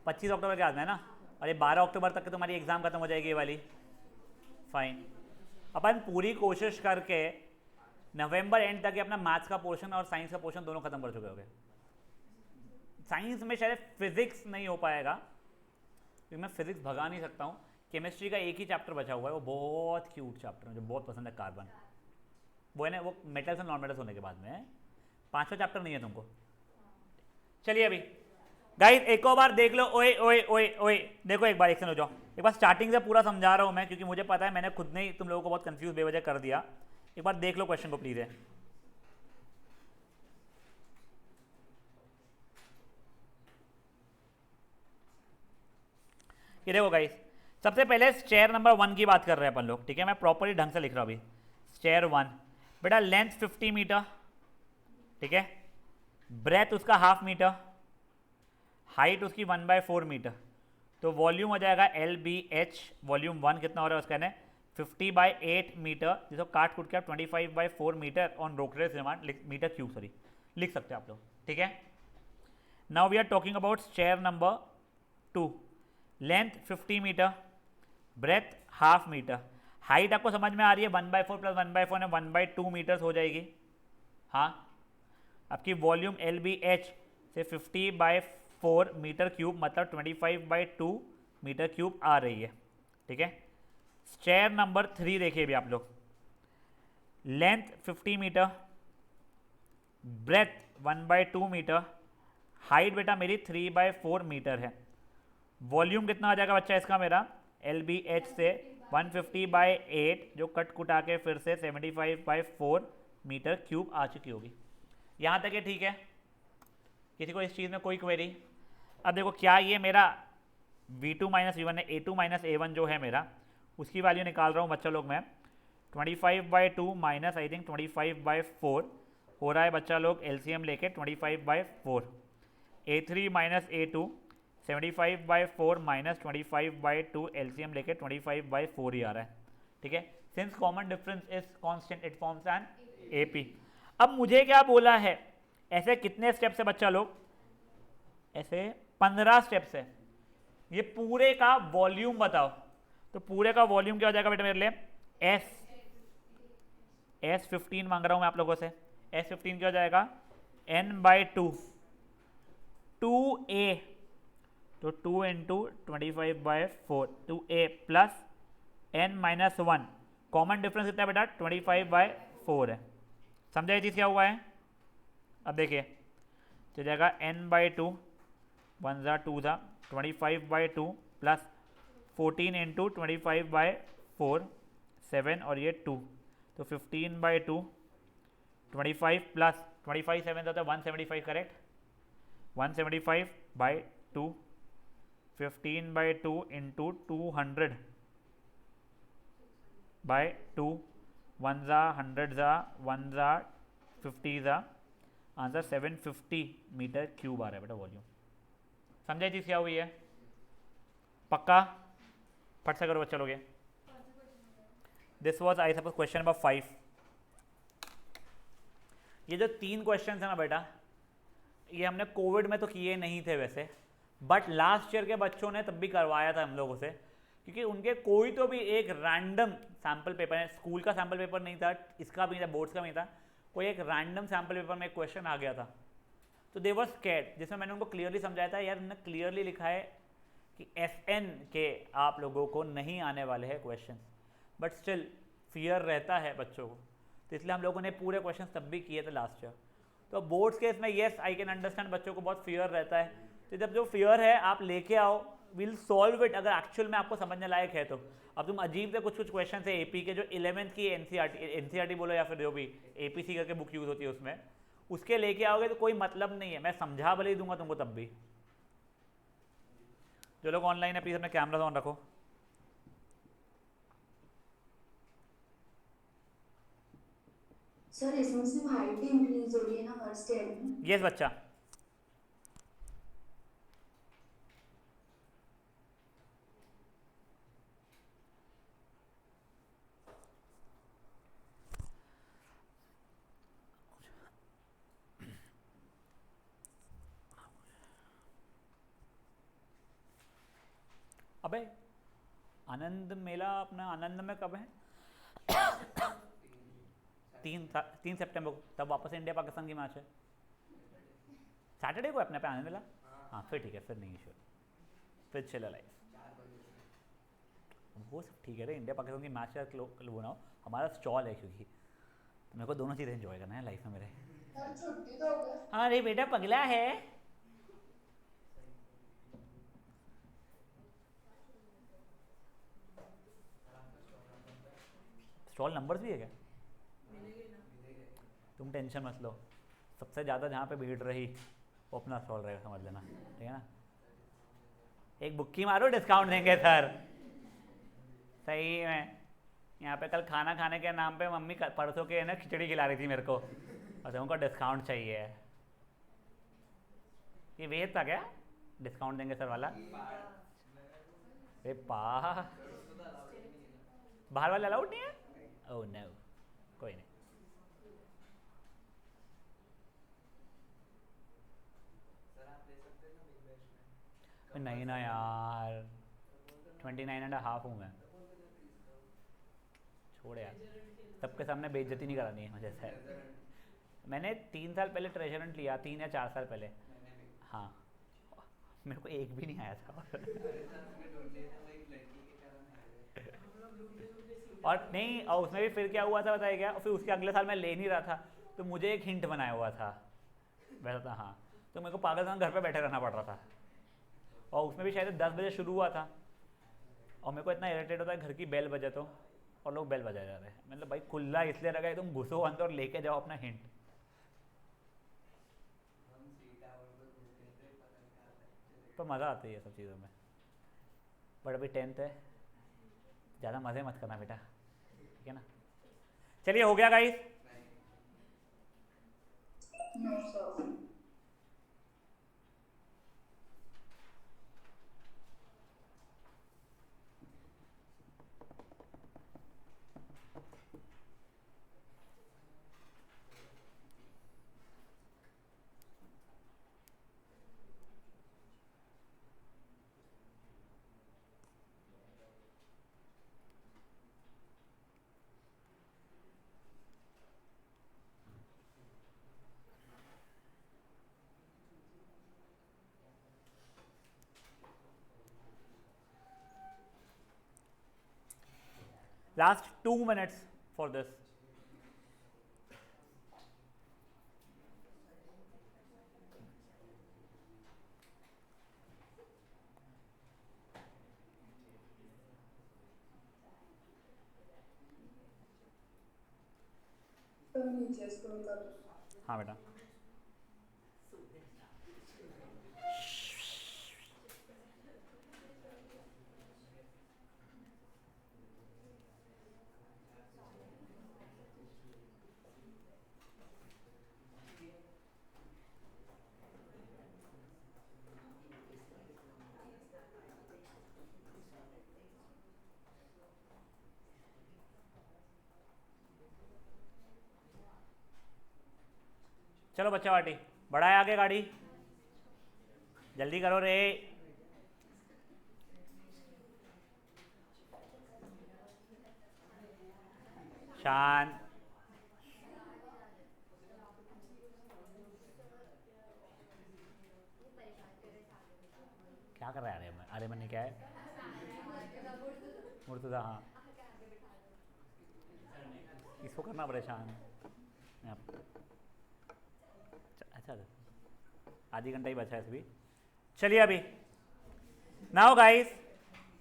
25 अक्टूबर के बाद में ना, और ये 12 अक्टूबर तक तुम्हारी एग्जाम खत्म हो जाएगी ये वाली। फाइन, अपन पूरी कोशिश करके नवंबर एंड तक अपना मैथ्स का पोर्शन और साइंस का पोर्शन दोनों खत्म कर चुके होंगे। साइंस में शायद फिजिक्स नहीं हो पाएगा क्योंकि मैं फिजिक्स भगा नहीं सकता हूँ। केमिस्ट्री का एक ही चैप्टर बचा हुआ है, वो बहुत क्यूट चैप्टर मुझे बहुत पसंद है, कार्बन। वो है ना, वो मेटल्स और नॉन मेटल्स होने के बाद में 5वां चैप्टर नहीं है तुमको। चलिए अभी गाइस एक और बार देख लो। ओए ओए ओए ओए देखो एक बार एक्शन हो जाओ। एक बार स्टार्टिंग से पूरा समझा रहा हूँ मैं, क्योंकि मुझे पता है मैंने खुद ने ही तुम लोगों को बहुत कंफ्यूज बेवजह कर दिया। एक बार देख लो क्वेश्चन को प्लीज है। ये देखो गाइस, सबसे पहले स्टेयर नंबर 1 की बात कर रहे हैं अपन लोग, ठीक है। मैं प्रॉपरली ढंग से लिख रहा हूँ अभी। स्टेयर 1 बेटा, लेंथ 50 मीटर, ठीक है। ब्रेथ उसका ½ मीटर, हाइट उसकी 1/4 मीटर। तो वॉल्यूम हो जाएगा LBH। वॉल्यूम 1 कितना हो रहा है उसका ना 50/8 मीटर, जिसको काट कूट के आप 25/4 मीटर ऑन रोकरेज डिमांड मीटर क्यूब सॉरी लिख सकते हैं आप लोग, ठीक है। Now we are talking about stair number 2। Length 50 metre, breadth ½ metre, height आपको समझ में आ रही है 1/4 + 1/4 ने 1/2 मीटर्स हो जाएगी। हाँ, आपकी वॉल्यूम LBH से 50/4 मीटर क्यूब मतलब 25/2 मीटर क्यूब आ रही है, ठीक है। स्टेयर नंबर 3 देखिए भी आप लोग। Length 50 metre, breadth 1/2 metre, height बेटा मेरी 3/4 मीटर है। वॉल्यूम कितना आ जाएगा बच्चा इसका मेरा LBH से 150/8 जो कट कुटा के फिर से 75/4 मीटर क्यूब आ चुकी होगी। यहाँ तक है, ठीक है। किसी को इस चीज़ में कोई क्वेरी? अब देखो क्या ये मेरा V2 - V1 है, A2 - A1 जो है मेरा उसकी वैल्यू निकाल रहा हूँ बच्चा लोग मैं। 25/2 माइनस आई थिंक 25/4 हो रहा है बच्चा लोग, LCM लेके 25/4। A3 minus A2, 75/4 minus 25/2, LCM लेके 25/4 ही आ रहा है, ठीक है। Since common difference is constant it forms an AP। अब मुझे क्या बोला है, ऐसे कितने स्टेप्स है बच्चा लोग, ऐसे 15 स्टेप्स है। ये पूरे का वॉल्यूम बताओ, तो पूरे का वॉल्यूम क्या हो जाएगा बेटा मेरे लिए, S15 मांग रहा हूं मैं आप लोगों से। S15 क्या हो जाएगा, N/2, 2A, तो 2 into 25/4, 2A plus N-1, common difference कितना है बेटा, 25/4 है। समझा ये चीज़ क्या हुआ है। अब देखिए तो जाएगा N/2, 1 ज़ा 2 ज़ा 25/2 प्लस 14 इंटू 25/4, 7 और ये 2, तो 15/2, 25 प्लस 25 7 होता है 175, करेक्ट, 175/2, 15/2 इंटू 200/2, 1 ज़ा 100 ज़ा 1 ज़ा 50 ज़ा, आंसर 750 मीटर क्यूब आ रहा है बेटा वॉल्यूम। समझे चीज़ क्या हुई है, पक्का, फट से करो बच्चा लोग। This was I suppose question number 5। ये जो 3 क्वेश्चन है ना बेटा, ये हमने कोविड में तो किए नहीं थे वैसे, बट लास्ट ईयर के बच्चों ने तब भी करवाया था हम लोगों से, क्योंकि उनके कोई तो भी एक रैंडम सैम्पल पेपर है, स्कूल का सैम्पल पेपर नहीं था, इसका भी नहीं था, बोर्ड्स का भी नहीं था, कोई एक रैंडम सैम्पल पेपर में एक क्वेश्चन आ गया था, तो दे वर स्कैर्ड, जिसमें मैंने उनको क्लियरली समझाया था, यार उन्होंने क्लियरली लिखा है कि FN के आप लोगों को नहीं आने वाले हैं क्वेश्चन, बट स्टिल फियर रहता है बच्चों को, तो इसलिए हम लोगों ने पूरे क्वेश्चन तब भी किए थे लास्ट ईयर। तो बोर्ड्स के इसमें येस आई कैन अंडरस्टैंड, बच्चों को बहुत फियर रहता है, तो जब जो फियर है आप लेके आओ, विल सॉल्व इट, अगर एक्चुअल में आपको समझने लायक है तो। अब तुम अजीब से कुछ क्वेश्चन है AP के, जो 11th की NCERT बोलो या फिर जो भी APC करके बुक यूज़ होती है उसमें, उसके लेके आओगे तो कोई मतलब नहीं है, मैं समझा भले ही दूंगा तुमको तब भी। जो लोग ऑनलाइन है प्लीज़ अपने कैमरा ऑन रखो। सर इसमें सिर्फ हाइट इंक्रीज हो रही है ना हर स्टेप में। यस बच्चा, अबे आनंद मेला अपना आनंद में कब है, 3 सितंबर को, तब वापस इंडिया पाकिस्तान की मैच है, सैटरडे को है अपने पे आनंद मेला। हाँ फिर ठीक है, फिर नहीं इशू, फिर चला लाइफ, वो सब ठीक है रे, इंडिया पाकिस्तान की मैच का वो ना हो, हमारा स्टॉल है क्योंकि, तो मेरे को दोनों चीज़ें एंजॉय करना है लाइफ में मेरे। छुट्टी तो हो गया। अरे बेटा पगला है, स्टॉल नंबर्स भी है क्या, तुम टेंशन मत लो, सबसे ज़्यादा जहाँ पे भीड़ रही वो अपना स्टॉल रहेगा, समझ लेना, ठीक है ना। एक बुक्की मारो, डिस्काउंट देंगे सर, सही में। यहाँ पे कल खाना खाने के नाम पे मम्मी परसों के ना खिचड़ी खिला रही थी मेरे को, और उनको डिस्काउंट चाहिए, ये वेद था क्या, डिस्काउंट देंगे सर वाला, अरे बाहर वाला अलाउड नहीं है, ओह नो, कोई नहीं। नहीं ना यार, 29.5 हूँ मैं, छोड़ यार, सबके सामने बेइज्जती नहीं करानी है मुझे से। मैंने 3 साल पहले ट्रेजरेंट लिया, 3 या 4 साल पहले, हाँ मेरे को एक भी नहीं आया था और नहीं, और उसमें भी फिर क्या हुआ था बताया क्या, फिर उसके अगले साल मैं ले नहीं रहा था, तो मुझे एक हिंट बनाया हुआ था वैसा था, हाँ, तो मेरे को पागल घर पे बैठे रहना पड़ रहा था, और उसमें भी शायद 10 बजे शुरू हुआ था, और मेरे को इतना इरिटेट होता है घर की बेल बजे तो, और लोग बेल बजाए जा रहे हैं, मतलब भाई खुला इसलिए रखा है, तुम घुसो अंदर और लेके जाओ अपना हिंट। पर मज़ा आती है सब चीज़ों में, बट अभी 10th है, ज़्यादा मज़े मत करना बेटा, ठीक है ना। चलिए हो गया guys, Last 2 minutes for this. नीचे स्क्रॉल कर दो। हाँ बेटा, चलो बच्चा पार्टी बढ़ाए आगे गाड़ी, जल्दी करो रे। शांत। क्या कर रहा है आर्यमन? आर्यमन ने क्या है? मुर्तजा, हाँ इसको करना परेशान। अच्छा आधी घंटा ही बचा है अभी। चलिए अभी नाउ गाइस,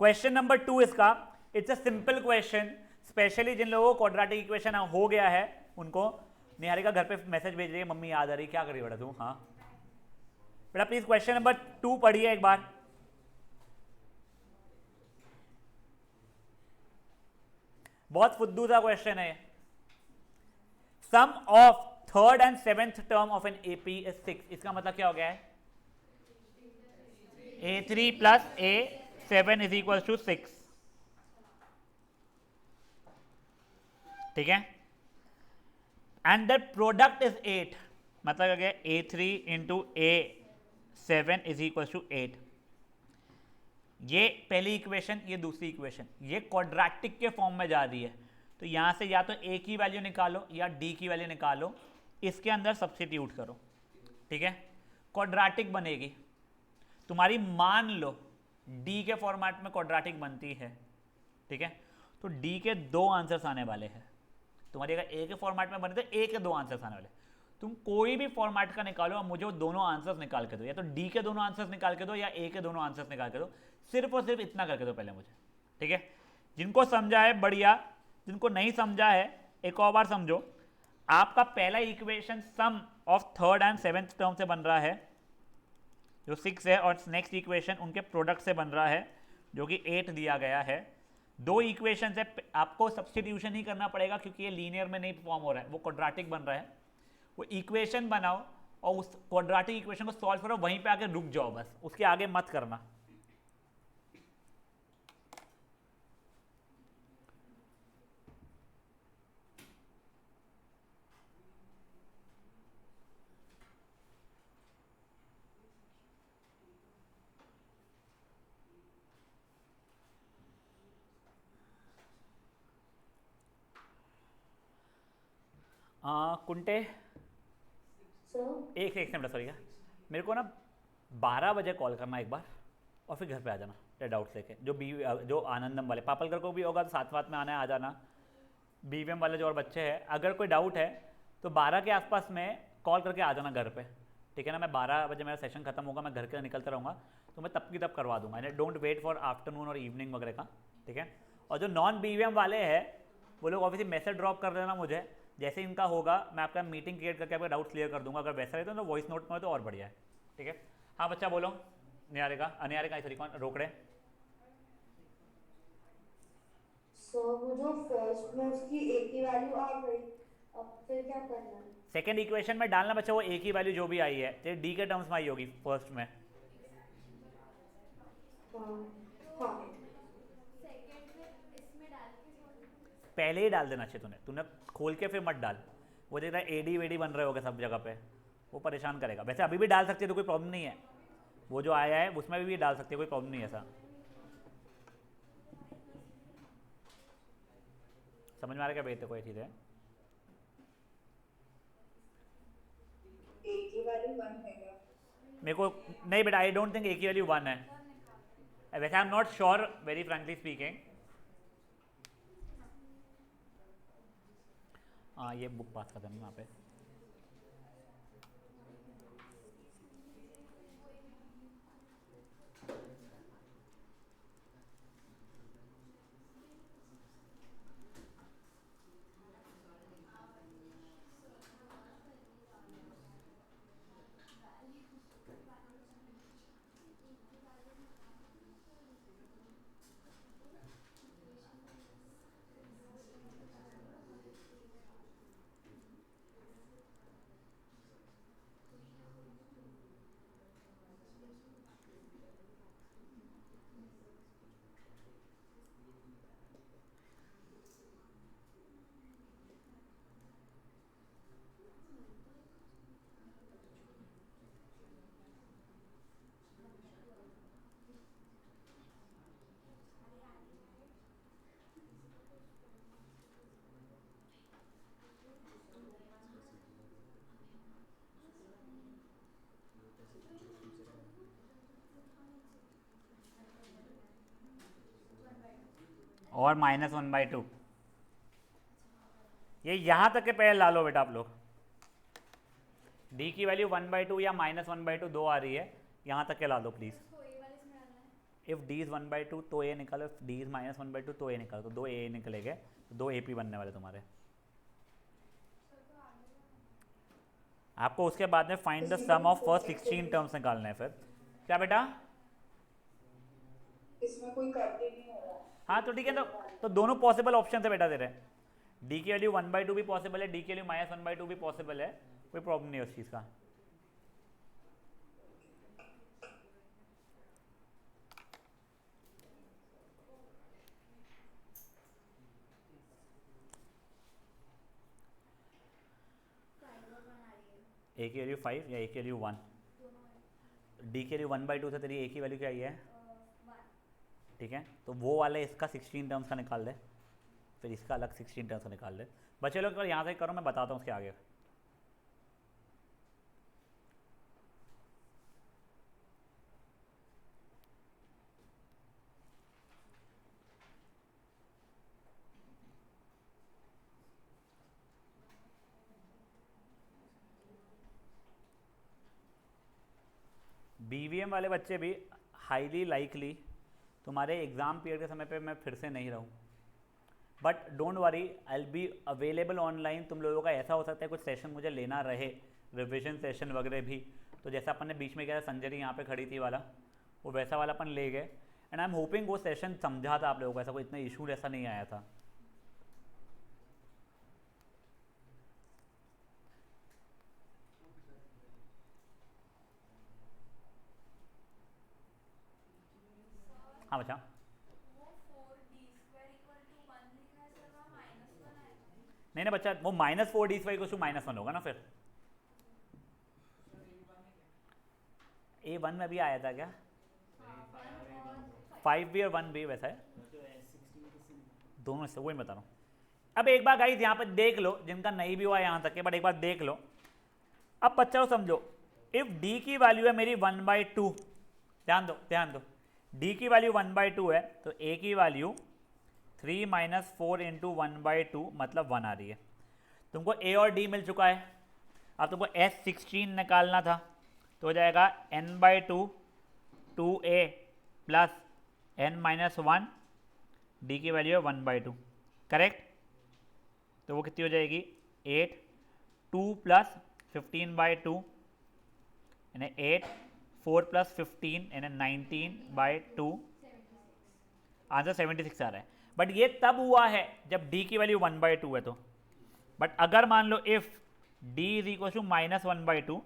क्वेश्चन नंबर 2 इसका, it's a simple question, specially जिन लोगों को क्वाड्रेटिक इक्वेशन हो गया है उनको। निहारिका घर पे मैसेज भेज रही है, मम्मी याद आ रही, क्या करिए बेटा तू? हाँ बेटा प्लीज क्वेश्चन नंबर 2 पढ़िए एक बार। बहुत फुद्दू सा क्वेश्चन है। Sum of third and seventh term of an AP is 6। इसका मतलब क्या हो गया है? A3 plus A7 is equal to 6। ठीक है, एंड द प्रोडक्ट इज 8। मतलब क्या गया? A3 into A7 is equal to 8। ये पहली इक्वेशन, ये दूसरी इक्वेशन, ये क्वाड्रेटिक के फॉर्म में जा रही है। तो यहां से या तो A की वैल्यू निकालो या D की वैल्यू निकालो, इसके अंदर सब्स्टिट्यूट करो। ठीक है, क्वाड्रेटिक बनेगी तुम्हारी, मान लो D के फॉर्मेट में क्वाड्रेटिक बनती है। ठीक है, तो D के 2 आंसर्स आने वाले हैं। तुम्हारी अगर A के फॉर्मेट में बने तो A के 2 आंसर्स आने वाले। तुम कोई भी फॉर्मेट का निकालो और मुझे वो दोनों आंसर्स निकाल के दो, या तो D के दोनों आंसर्स निकाल के दो या A के दोनों आंसर्स निकाल के दो। सिर्फ और सिर्फ इतना करके दो पहले मुझे। ठीक है, जिनको समझा है बढ़िया, जिनको नहीं समझा है एक और बार समझो। आपका पहला equation some of third and seventh term से बन रहा है जो 6 है, और नेक्स्ट इक्वेशन उनके प्रोडक्ट से बन रहा है जो कि 8 दिया गया है। 2 इक्वेशन से आपको सब्स्टिट्यूशन ही करना पड़ेगा क्योंकि ये लीनियर में नहीं फॉर्म हो रहा है, वो क्वाड्रेटिक बन रहा है। वो इक्वेशन बनाओ और उस क्वाड्रेटिक इक्वेशन को सॉल्व करो, वहीं पे आके रुक जाओ बस, उसके आगे मत करना। कुंटे सर एक मिनट सॉरी, मेरे को ना 12 बजे कॉल करना एक बार, और फिर घर पे आ जाना डाउट्स लेके। जो आनंदम वाले पापलकर को भी होगा तो साथ साथ में आना है, आ जाना। BVM वाले जो और बच्चे हैं, अगर कोई डाउट है तो 12 के आसपास में कॉल करके आ जाना घर पे। ठीक है ना, मैं 12 बजे मेरा सेशन खत्म होगा, मैं घर के निकलता रहूँगा, तो मैं तब की तब करवा दूंगा। डोंट वेट फॉर आफ्टरनून और इवनिंग वगैरह का। ठीक है, और जो नॉन BVM वाले हैं वो लोग ऑब्वियसली मैसेज ड्रॉप कर देना मुझे, जैसे इनका होगा मैं आपका मीटिंग क्रिएट करके आपका डाउट क्लियर कर दूंगा। अगर वैसा रहता है तो वॉइस नोट में हो तो और बढ़िया है। ठीक है, हाँ बच्चा बोलो। निहारिका सॉरी कौन? रोकड़े। सो वो जो फर्स्ट में उसकी एक ही वैल्यू आ गई, अब फिर क्या करना है? सेकेंड इक्वेशन में डालना बच्चा वो एक ही वैल्यू जो भी आई है तेरे D के टर्म्स में आई होगी फर्स्ट में। हाँ हाँ पहले ही डाल देना चाहिए तूने खोल के फिर मत डाल। वो देख रहा है AD वेडी बन रहे होगा सब जगह पे, वो परेशान करेगा। वैसे अभी भी डाल सकते है तो कोई प्रॉब्लम नहीं है, वो जो आया है उसमें भी डाल सकते हैं, कोई प्रॉब्लम नहीं है ऐसा। समझ में आ रहा है क्या बेटे कोई चीज़ है? एक ही वैल्यू 1 है क्या? मेरे को नहीं बेटा, आई डोंट थिंक A की वैल्यू 1 है। वैसे आई am not sure very frankly speaking. हाँ ये बुक पास कर देंगे वहाँ पे। और -1/2 ये यहाँ तक के पहले ला लो बेटा आप लोग। डी की वैल्यू 1/2 या -1/2 दो आ रही है, यहाँ तक के ला दो प्लीज़। इफ़ डी इज़ 1/2 तो ए निकालो, इफ डी इज़ -1/2 तो ए निकालो, तो दो ए निकलेंगे, तो दो AP बनने वाले तुम्हारे। आपको उसके बाद में find the sum of first 16 terms निकालना है। फिर क्या बेटा? इसमें कोई करते नहीं हो रहा। हाँ तो ठीक है, तो दोनों पॉसिबल ऑप्शन है बेटा तेरे। डी की वैल्यू 1/2 भी पॉसिबल है, डी की वैल्यू -1/2 भी पॉसिबल है, कोई प्रॉब्लम नहीं है उस चीज़ का। ए की वैल्यू 5 या ए की वैल्यू 1? डी की वैल्यू 1/2 से तेरी ए की वैल्यू क्या आई है? ठीक है, तो वो वाले इसका 16 टर्म्स का निकाल दे, फिर इसका अलग 16 टर्म्स का निकाल दे। बच्चे लोग अगर यहाँ से करो, मैं बताता हूँ उसके आगे। BVM वाले बच्चे भी हाईली लाइकली तुम्हारे एग्ज़ाम पीरियड के समय पे मैं फिर से नहीं रहूँ, but don't worry, I will be available online. तुम लोगों का ऐसा हो सकता है कुछ सेशन मुझे लेना रहे, रिविजन सेशन वगैरह भी, तो जैसा अपन ने बीच में किया था, संजय यहाँ पे खड़ी थी वाला, वो वैसा वाला अपन ले गए। एंड आई एम होपिंग वो सेशन समझा था आप लोगों को, ऐसा कोई इतना इशू ऐसा नहीं आया था। हाँ बच्चा, नहीं ना बच्चा, वो -4d² को -1 होगा ना फिर। A1 में भी आया था क्या? 5B और 1B वैसा है, दोनों से वही बता रहा हूँ। अब एक बार गाइस यहाँ पर देख लो, जिनका नहीं भी हुआ यहाँ तक के, बट एक बार देख लो। अब बच्चों समझो, इफ D की वैल्यू है मेरी 1/2, ध्यान दो ध्यान दो, D की वैल्यू 1/2 है, तो A की वैल्यू 3 - 4 × 1/2 मतलब 1 आ रही है। तुमको A और D मिल चुका है, अब तुमको S16 निकालना था, तो हो जाएगा n/2 2A plus n-1, D की वैल्यू है 1/2, करेक्ट? तो वो कितनी हो जाएगी? 8, 2 + 15/2 यानी 8, 4 + 15 यानी 19/2, आंसर 76 आ रहा है। बट ये तब हुआ है जब D की वैल्यू 1/2 है तो। बट अगर मान लो इफ D = -1/2,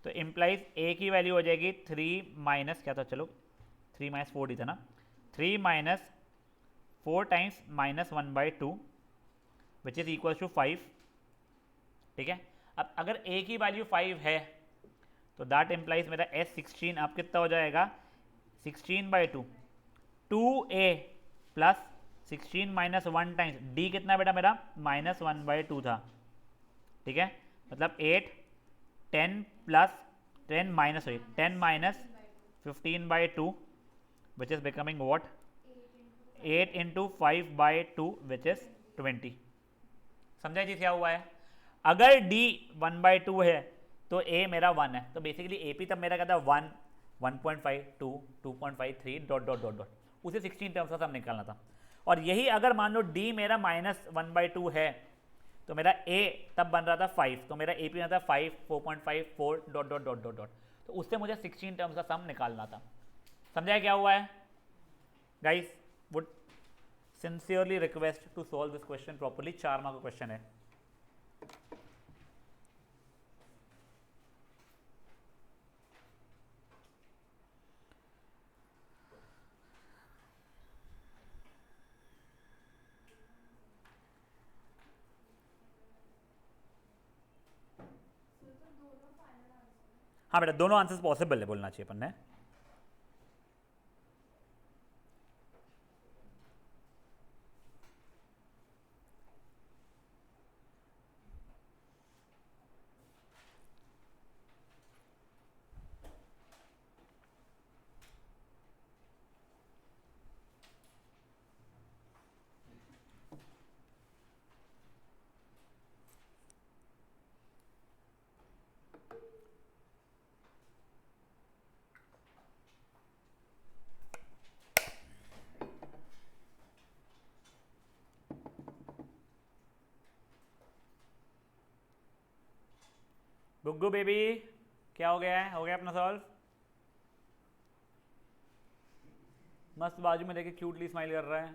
तो इम्प्लाइज A की वैल्यू हो जाएगी 3 क्या था, चलो 3 - 4 ही था ना, 3 - 4 times -1/2 which is equal to 5। ठीक है, अब अगर A की वैल्यू 5 है तो दैट इम्प्लाइज मेरा S16 अब कितना हो जाएगा? 16/2, 2A प्लस 16 - 1 टाइम्स D कितना बेटा मेरा? -1/2 था। ठीक है, मतलब 8, 10 + 10 - 10 - 15/2 which is becoming what? 8 × 5/2 which is 20। समझा चीज क्या हुआ है? अगर d 1/2 है तो a मेरा 1 है, तो बेसिकली AP तब मेरा क्या था 1, 1.5, 2, 2.5, 3 डॉट डॉट डॉट डॉट, उसे 16 टर्म्स का सम निकालना था। और यही अगर मान लो d मेरा -1/2 है तो मेरा a तब बन रहा था 5, तो मेरा AP बन था 5, 4.5, 4 dot dot dot dot dot, तो उससे मुझे 16 टर्म्स का सम निकालना था। समझा क्या हुआ है guys? Would sincerely request to solve this question properly. 4 mark का क्वेश्चन है। हाँ बेटा, दोनों आंसर्स पॉसिबल है बोलना चाहिए अपन ने। गुग्गू बेबी क्या हो गया है? हो गया अपना सॉल्व? मस्त बाजू में लेके क्यूटली स्माइल कर रहा है।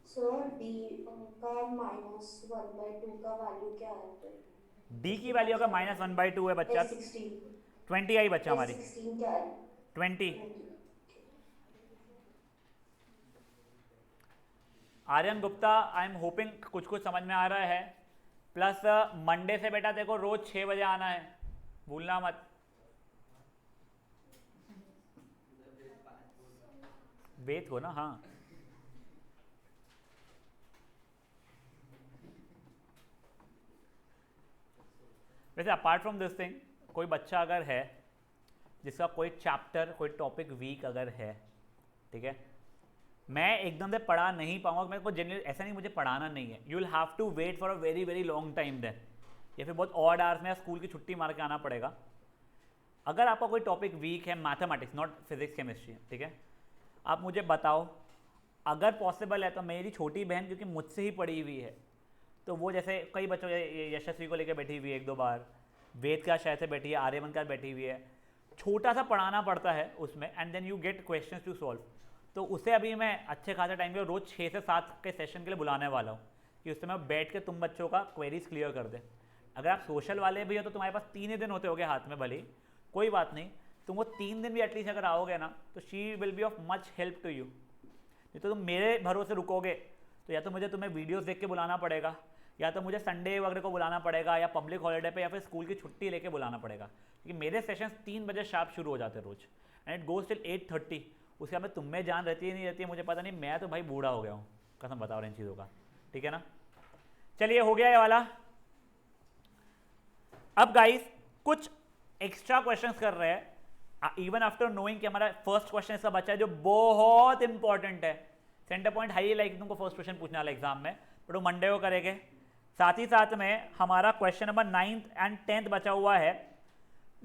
सर d का -1/2 का वैल्यू क्या है फिर? d की वैल्यू अगर -1/2 है बच्चा, S16 20 आई बच्चा हमारी, S16 क्या है? 20। 20। Aryan Gupta, I am hoping कुछ कुछ समझ में आ रहा है। प्लस मंडे से बेटा देखो रोज 6 बजे आना है, भूलना मत। वेट हो ना, हाँ। वैसे अपार्ट फ्रॉम दिस थिंग, कोई बच्चा अगर है जिसका कोई चैप्टर कोई टॉपिक वीक अगर है, ठीक है, मैं एकदम से पढ़ा नहीं पाऊंगा, मेरे को जनरली ऐसा नहीं मुझे पढ़ाना नहीं है, you will have to wait for a very very long time then, या फिर बहुत ऑड आवर्स में स्कूल की छुट्टी मार के आना पड़ेगा। अगर आपका कोई टॉपिक वीक है, मैथमेटिक्स नॉट फिजिक्स केमिस्ट्री, ठीक है, आप मुझे बताओ, अगर पॉसिबल है तो मेरी छोटी बहन क्योंकि मुझसे ही पढ़ी हुई है, तो वो जैसे कई बच्चों, यशस्वी को लेकर बैठी हुई है 1-2 बार, वेद का शायद से बैठी है, आर्यमन का बैठी हुई है, छोटा सा पढ़ाना पड़ता है उसमें, and then you get questions to solve. तो उसे अभी मैं अच्छे खासे टाइम के रोज़ 6 से 7 के सेशन के लिए बुलाने वाला हूँ कि उससे मैं बैठ के तुम बच्चों का क्वेरीज क्लियर कर दे। अगर आप सोशल वाले भी हो तो तुम्हारे पास 3 ही दिन होते होगे हाथ में, भले कोई बात नहीं, तुम वो 3 दिन भी एटलीस्ट अगर आओगे ना तो she will be of much help to you. नहीं तो तुम मेरे भरोसे रुकोगे तो या तो मुझे तुम्हें वीडियोस देख के बुलाना पड़ेगा, या तो मुझे संडे वगैरह को बुलाना पड़ेगा, या पब्लिक हॉलीडे पे, या फिर स्कूल की छुट्टी लेके बुलाना पड़ेगा, क्योंकि मेरे सेशंस 3 बजे शार्प शुरू हो जाते हैं रोज, एंड इट गोज टिल 8:30। उसके बाद में तुम में जान रहती है नहीं रहती है मुझे पता नहीं, मैं तो भाई बूढ़ा हो गया हूँ, कसम बताओ इन चीज़ों का, ठीक है ना। चलिए हो गया ये वाला। अब गाइस कुछ एक्स्ट्रा क्वेश्चंस कर रहे हैं, इवन आफ्टर नोइंग कि हमारा फर्स्ट क्वेश्चन इसका बचा है जो बहुत इंपॉर्टेंट है, सेंटर पॉइंट हाई लाइक तुमको फर्स्ट क्वेश्चन पूछने वाला एग्जाम में, बट वो मंडे को करेंगे। साथ ही साथ में हमारा question number 9th and 10th बचा हुआ है,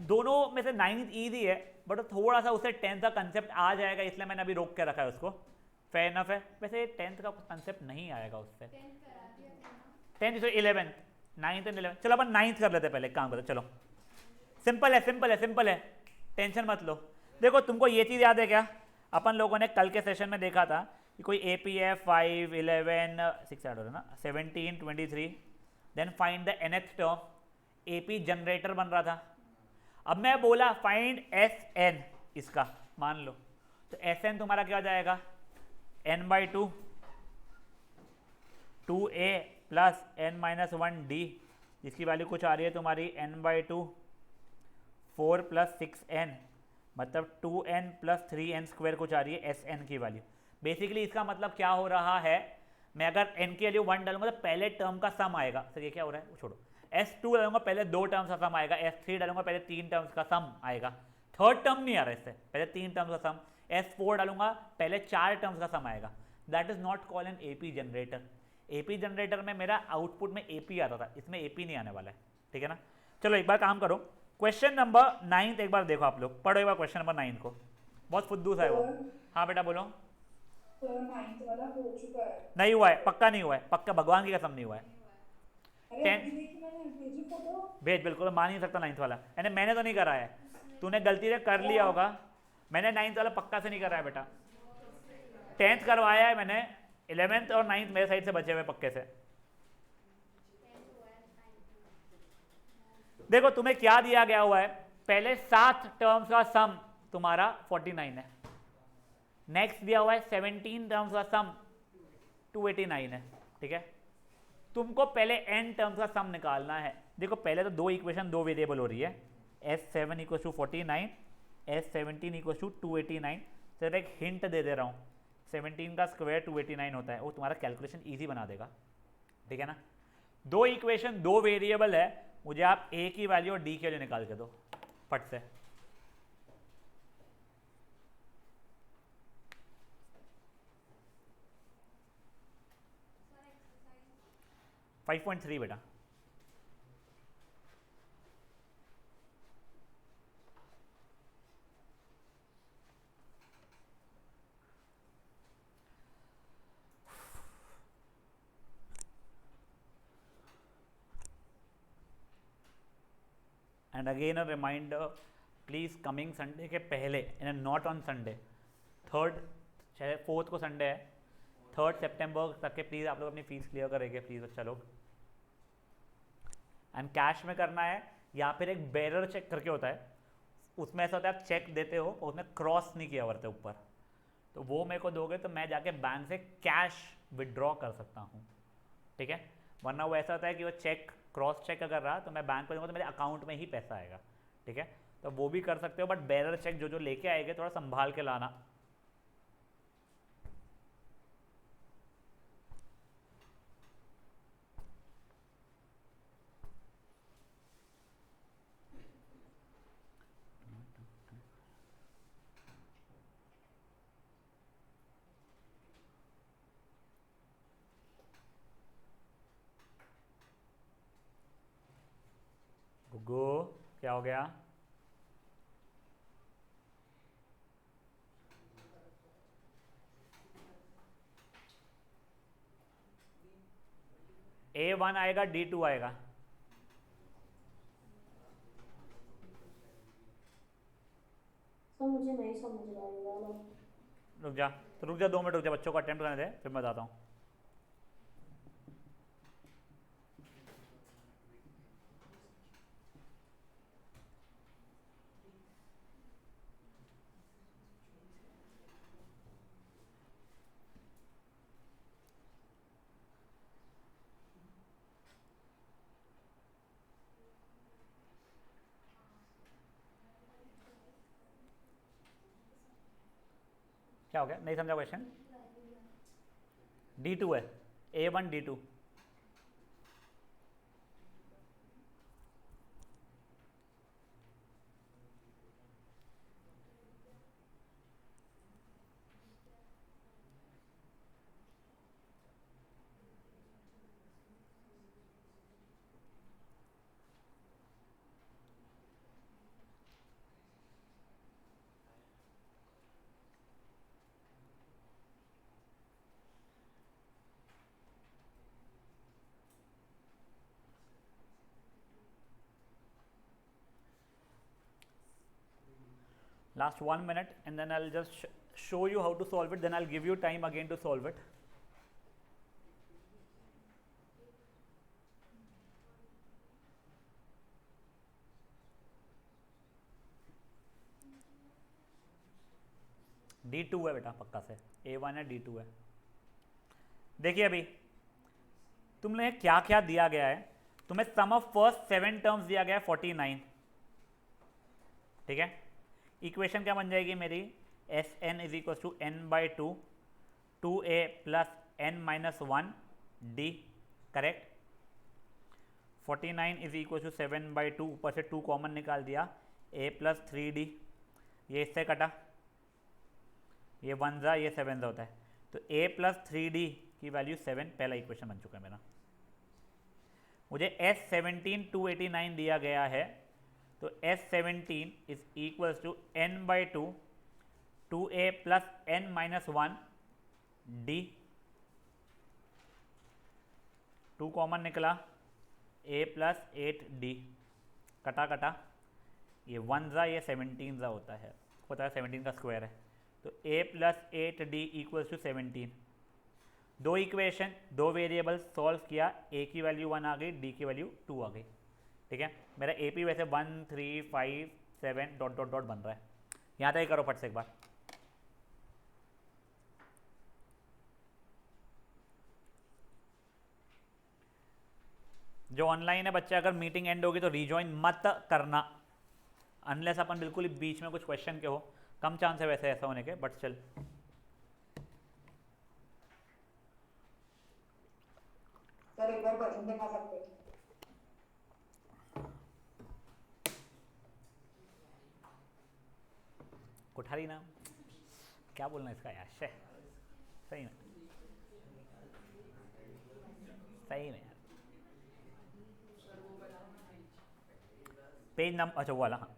दोनों में से 9th ईजी है बट थोड़ा सा उसे 10th का कंसेप्ट आ जाएगा, इसलिए मैंने अभी रोक के रखा है उसको। फेयर इनफ है, वैसे 10th का कंसेप्ट नहीं आएगा उससे, 10th 11th 9th and 11th। चलो अपन 9th कर लेते पहले, काम करते, चलो सिंपल है सिंपल है सिंपल है, टेंशन मत लो। देखो तुमको ये चीज़ याद है क्या, अपन लोगों ने कल के सेशन में देखा था कि कोई APF 5, 11, 6 ऐड हो रहा है ना, 17, 23, then find the nth term, AP generator बन रहा था। अब मैं बोला फाइंड SN इसका, मान लो तो SN तुम्हारा क्या हो जाएगा, n/2 2a प्लस n-1d, जिसकी वैल्यू कुछ आ रही है तुम्हारी n/2 4 + 6n, मतलब 2n + 3n स्क्वायर कुछ आ रही है SN की वैल्यू। बेसिकली इसका मतलब क्या हो रहा है, मैं अगर n की वैल्यू 1 डालूंगा तो पहले टर्म का सम आएगा। सर ये क्या हो रहा है, वो छोड़ो, S2 डालूंगा पहले 2 टर्म्स का सम आएगा, S3 डालूंगा पहले 3 टर्म्स का सम आएगा, थर्ड टर्म नहीं आ रहा है इससे, पहले 3 टर्म्स का सम, S4 डालूंगा पहले 4 टर्म्स का सम आएगा। That is not called an AP generator. AP generator में मेरा आउटपुट में एपी आता था, इसमें एपी नहीं आने वाला है, ठीक है ना। चलो एक बार काम करो, क्वेश्चन नंबर 9 एक बार देखो आप लोग, पढ़ो एक बार क्वेश्चन नंबर 9 को, बहुत फुद्दू सा है वो। हाँ बेटा बोलो। तो 9th वाला हो चुका है। नहीं हुआ है, पक्का नहीं हुआ है, पक्का भगवान की कसम नहीं हुआ है। अरे अभी देखी मैंने, भेजी फोटो। भेज, बिल्कुल मान ही नहीं सकता 9th वाला, यानी मैंने तो नहीं करा है, तूने गलती से कर लिया होगा। मैंने 9th वाला पक्का से नहीं करा है बेटा, 10th करवाया है मैंने, 11th और 9th मेरे साइड से बचे हुए पक्के से। देखो तुम्हें क्या दिया गया हुआ है, पहले 7 टर्म्स का सम तुम्हारा 49 है, नेक्स्ट दिया हुआ है 17 टर्म्स का सम 289 है, ठीक है। तुमको पहले n टर्म्स का सम निकालना है। देखो पहले तो दो इक्वेशन, दो वेरिएबल हो रही है, S7 equal to 49, S17 equal to 289। सिर्फ एक हिंट दे दे रहा हूँ, 17 का स्क्वायर 289 होता है, वो तुम्हारा कैलकुलेशन ईजी बना देगा, ठीक है ना। दो इक्वेशन, दो वेरिएबल है, मुझे आप a की वैल्यू और d की वैल्यू निकाल के दो फट से। फाइव 5.3 बेटा। And again a reminder, please coming Sunday के पहले, and not on Sunday, 3rd, 4th को संडे है, 3rd सितंबर तक के प्लीज़ आप लोग अपनी फीस क्लियर करेंगे प्लीज़ बच्चा लोग। एंड कैश में करना है, या फिर एक बेरर चेक करके होता है, उसमें ऐसा होता है आप चेक देते हो और उसमें क्रॉस नहीं किया हुआ था ऊपर, तो वो मेरे को दोगे तो मैं जाके बैंक से कैश विड्रॉ कर सकता हूँ, ठीक है। वरना वो ऐसा होता है कि वो चेक क्रॉस चेक अगर रहा तो मैं बैंक को दूंगा तो मेरे अकाउंट में ही पैसा आएगा, ठीक है। तो वो भी कर सकते हो, बट बेरर चेक जो जो लेके आएंगे थोड़ा संभाल के लाना। गुग्गू क्या हो गया? A1 आएगा, D2 आएगा। सर मुझे नहीं समझ रहा है ये वाला। रुक जा, तो रुक जा 2 मिनट रुक जा, बच्चों को अटेम्प्ट करने दे, फिर मैं बताता हूँ। क्या हो गया, नहीं समझा क्वेश्चन? D2 है, A1 D2। Last 1 minute and then I'll just show you how to solve it, then I'll give you time again to solve it. D2 है बेटा पक्का से, A1 है, D2 है। देखिए अभी तुमने क्या क्या दिया गया है, तुम्हें सम ऑफ फर्स्ट 7 टर्म्स दिया गया है 49, ठीक है। इक्वेशन क्या बन जाएगी मेरी, S N is equal to n/2 2a plus n-1 d, correct. 49 is equal to 7/2, ऊपर से 2 कॉमन निकाल दिया, a प्लस 3d, ये इससे कटा, ये 1 जा ये 7 जा होता है, तो a प्लस 3d की वैल्यू 7, पहला इक्वेशन बन चुका है मेरा। मुझे S17 289 दिया गया है, तो S17 is equals to n/2 2a plus n-1 d, 2 common निकला, a प्लस 8d, कटा कटा, ये 1 ज़ा ये 17 ज़ा होता है 17 का स्क्वायर है, तो a plus 8d equals to 17। दो इक्वेशन, दो वेरिएबल सॉल्व किया, a की वैल्यू 1 आ गई, d की वैल्यू 2 आ गई। ठीक है, मेरा AP वैसे 1 3 5 7 डॉट डॉट डॉट बन रहा है। यहाँ तक करो फट से एक बार। जो ऑनलाइन है बच्चे, अगर मीटिंग एंड होगी तो रीजॉइन मत करना, अनलेस अपन बिल्कुल ही बीच में कुछ क्वेश्चन के हो, कम चांस है वैसे ऐसा होने के, बट चल। सर एक बार क्वेश्चन दिखा सकते हैं? कोठारी नाम क्या बोलना इसका यार, शे सही में, सही में यार। पेज नंबर, अच्छा वो वाला, हाँ।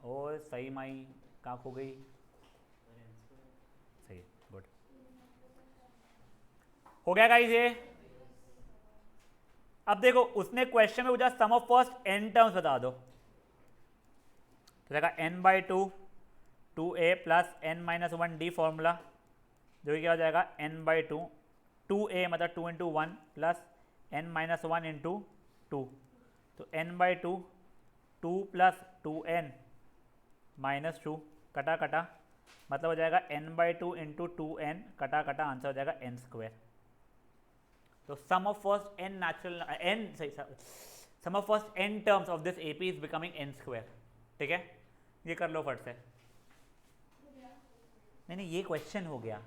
और सही माई कहाँ खो गई, सही, गुड हो गया गाइस ये। अब देखो उसने क्वेश्चन में पूछा सम ऑफ फर्स्ट n टर्म्स बता दो, तो देखा n/2 2a plus n-1 d formula, जो कि क्या हो जाएगा n/2 2a मतलब 2 इंटू 1 प्लस n-1 इंटू 2, तो n/2 2 प्लस 2n माइनस 2, कटा कटा, मतलब हो जाएगा n/2 इंटू 2n, कटा कटा, आंसर हो जाएगा n स्क्वायर। तो sum of first n natural n सही, sum of first n terms of this AP is becoming n square. ठीक है, ये कर लो फट से। नहीं ये क्वेश्चन हो गया,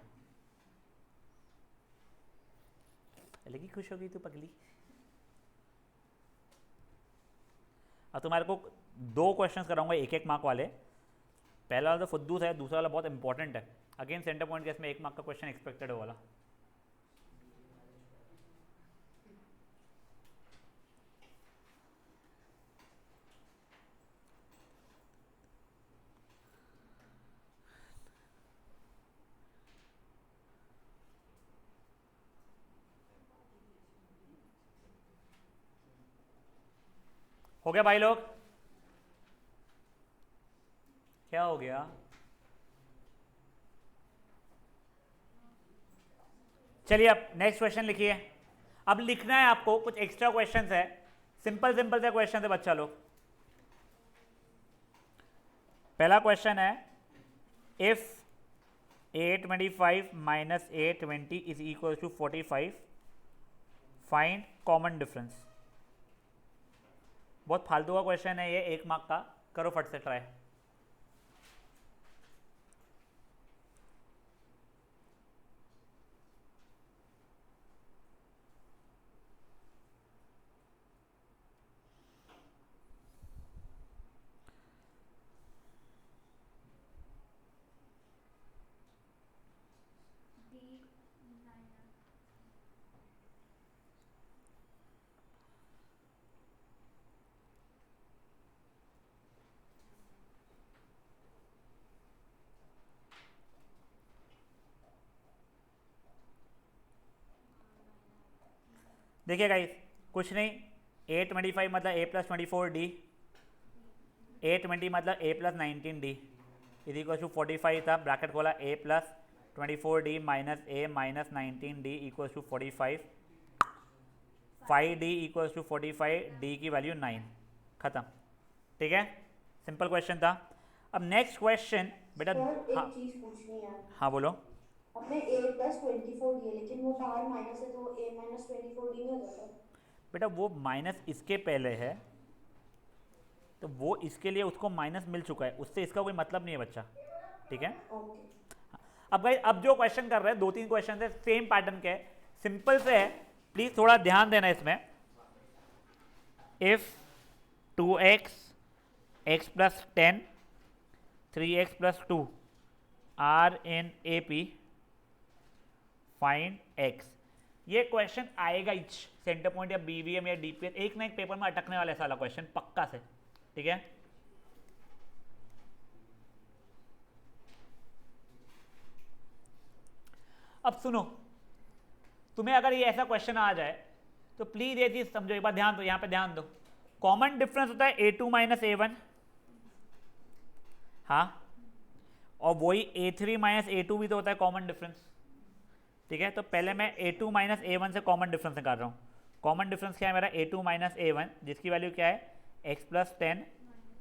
लगी खुश हो गई तू पगली। अब तुम्हारे को दो क्वेश्चंस कराऊंगा 1-1 मार्क वाले। पहला वाला तो फुद्दू है, दूसरा वाला बहुत इंपॉर्टेंट है। अगेन सेंटर पॉइंट केस में 1 मार्क का क्वेश्चन एक्सपेक्टेड है वाला। हो गया भाई लोग, क्या हो गया? चलिए अब नेक्स्ट क्वेश्चन लिखिए। अब लिखना है आपको कुछ एक्स्ट्रा क्वेश्चंस है, सिंपल सिंपल से क्वेश्चन है बच्चा लोग। पहला क्वेश्चन है, if 825 minus 820 is equal to 45, find common difference. बहुत फालतू का क्वेश्चन है ये, 1 मार्क का, करो फट से ट्राई। देखिए गाइस, कुछ नहीं, 825 मतलब a प्लस 24d, 820 मतलब a plus 19d is equal to 45 था, ब्रैकेट खोला, a plus 24d minus a minus 19d equal to 45, 5d equal to 45, d की वैल्यू 9, खत्म। ठीक है, सिंपल क्वेश्चन था। अब नेक्स्ट क्वेश्चन बेटा, सर हाँ एक चीज पूछनी है। हाँ बोलो। अपने a प्लस 24 दिए, लेकिन वो बाहर माइनस है, तो a माइनस 24 डी नहीं हो जाता? बेटा वो माइनस इसके पहले है, तो वो इसके लिए उसको माइनस मिल चुका है, उससे इसका कोई मतलब नहीं है बच्चा, ठीक है। ओके अब भाई अब जो क्वेश्चन कर रहे हैं 2-3 क्वेश्चन है सेम पैटर्न के, सिंपल से है, प्लीज थोड़ा ध्यान देना इसमें। If 2x x plus 10 3x plus 2 are in AP find x, ये क्वेश्चन आएगा ही सेंटर पॉइंट या बीवीएम या डीपीएस, एक ना एक पेपर में अटकने वाला साला क्वेश्चन पक्का से, ठीक है। अब सुनो, तुम्हें अगर ये ऐसा क्वेश्चन आ जाए तो प्लीज ये चीज समझो, एक बार ध्यान दो, यहां पे ध्यान दो। कॉमन डिफरेंस होता है a2 माइनस a1, हाँ, और वही a3 माइनस a2 भी तो होता है कॉमन डिफरेंस, ठीक है। तो पहले मैं a2 माइनस a1 से कॉमन डिफरेंस निकाल रहा हूँ। कॉमन डिफरेंस क्या है मेरा, a2 माइनस a1, जिसकी वैल्यू क्या है x प्लस 10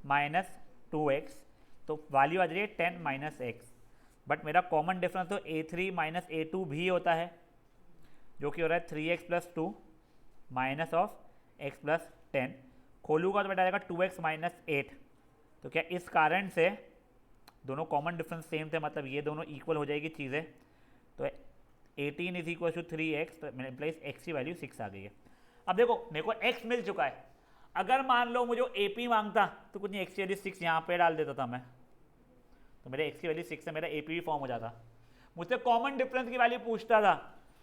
माइनस 2x, तो वैल्यू आ जाएगी 10 माइनस x। बट मेरा कॉमन डिफरेंस तो a3 माइनस a2 भी होता है, जो कि हो रहा है 3x plus 2 minus of x plus 10। खोलूंगा तो बेटा आएगा 2x माइनस 8। तो क्या इस कारण से दोनों कॉमन डिफरेंस सेम थे, मतलब ये दोनों इक्वल हो जाएगी चीज़ें। तो 18 इज इक्वल टू 3x, तो मेरे प्लेस x की वैल्यू 6 आ गई है। अब देखो मेरे को x मिल चुका है, अगर मान लो मुझे AP मांगता तो कुछ नहीं, x की वैल्यू 6 यहाँ पे डाल देता था मैं, तो मेरे x की वैल्यू 6 से मेरा AP भी फॉर्म हो जाता। मुझसे कॉमन डिफरेंस की वैल्यू पूछता था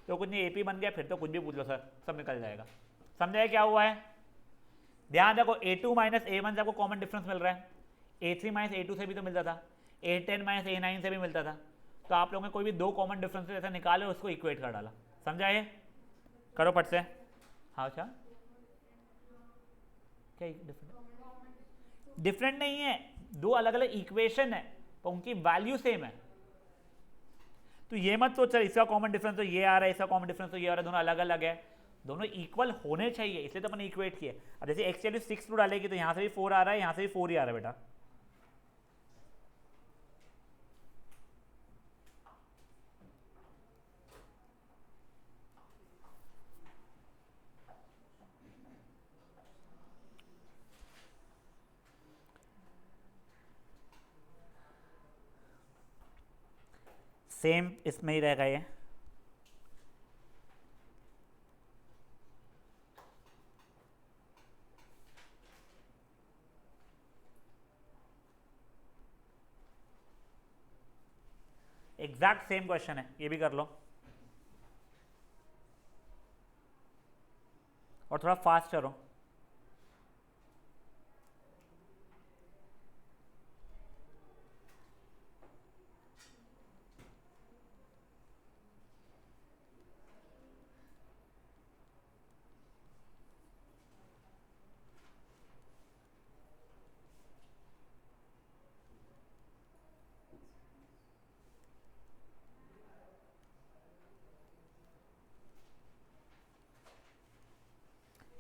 तो कुछ नहीं, AP बन गया, फिर तो कुछ भी पूछ लो सर, सब निकल जाएगा। समझाए क्या हुआ है? ध्यान रखो, a2 माइनस a1 से आपको कॉमन डिफरेंस मिल रहा है, a3 माइनस a2 से भी तो मिलता था, a10 माइनस a9 से भी मिलता था। तो आप लोगों ने कोई भी दो कॉमन डिफरेंसेस ऐसा निकाले, उसको इक्वेट कर डाला। समझाए? करो पट से। हाँ अच्छा, क्या डिफरेंट नहीं है, दो अलग अलग इक्वेशन है पर उनकी वैल्यू सेम है। तो ये मत सोच इसका कॉमन डिफरेंस तो ये आ रहा है, इसका कॉमन डिफरेंस तो ये आ रहा है, दोनों अलग अलग है, दोनों इक्वल होने चाहिए, इसलिए तो मैंने इक्वेट किया। अब जैसे x वैल्यू 6 डालेगी तो यहाँ से भी 4 आ रहा है, यहाँ से भी 4 ही आ रहा है बेटा। सेम इसमें ही रहेगा ये। एग्जैक्ट सेम क्वेश्चन है, ये भी कर लो और थोड़ा फास्ट करो।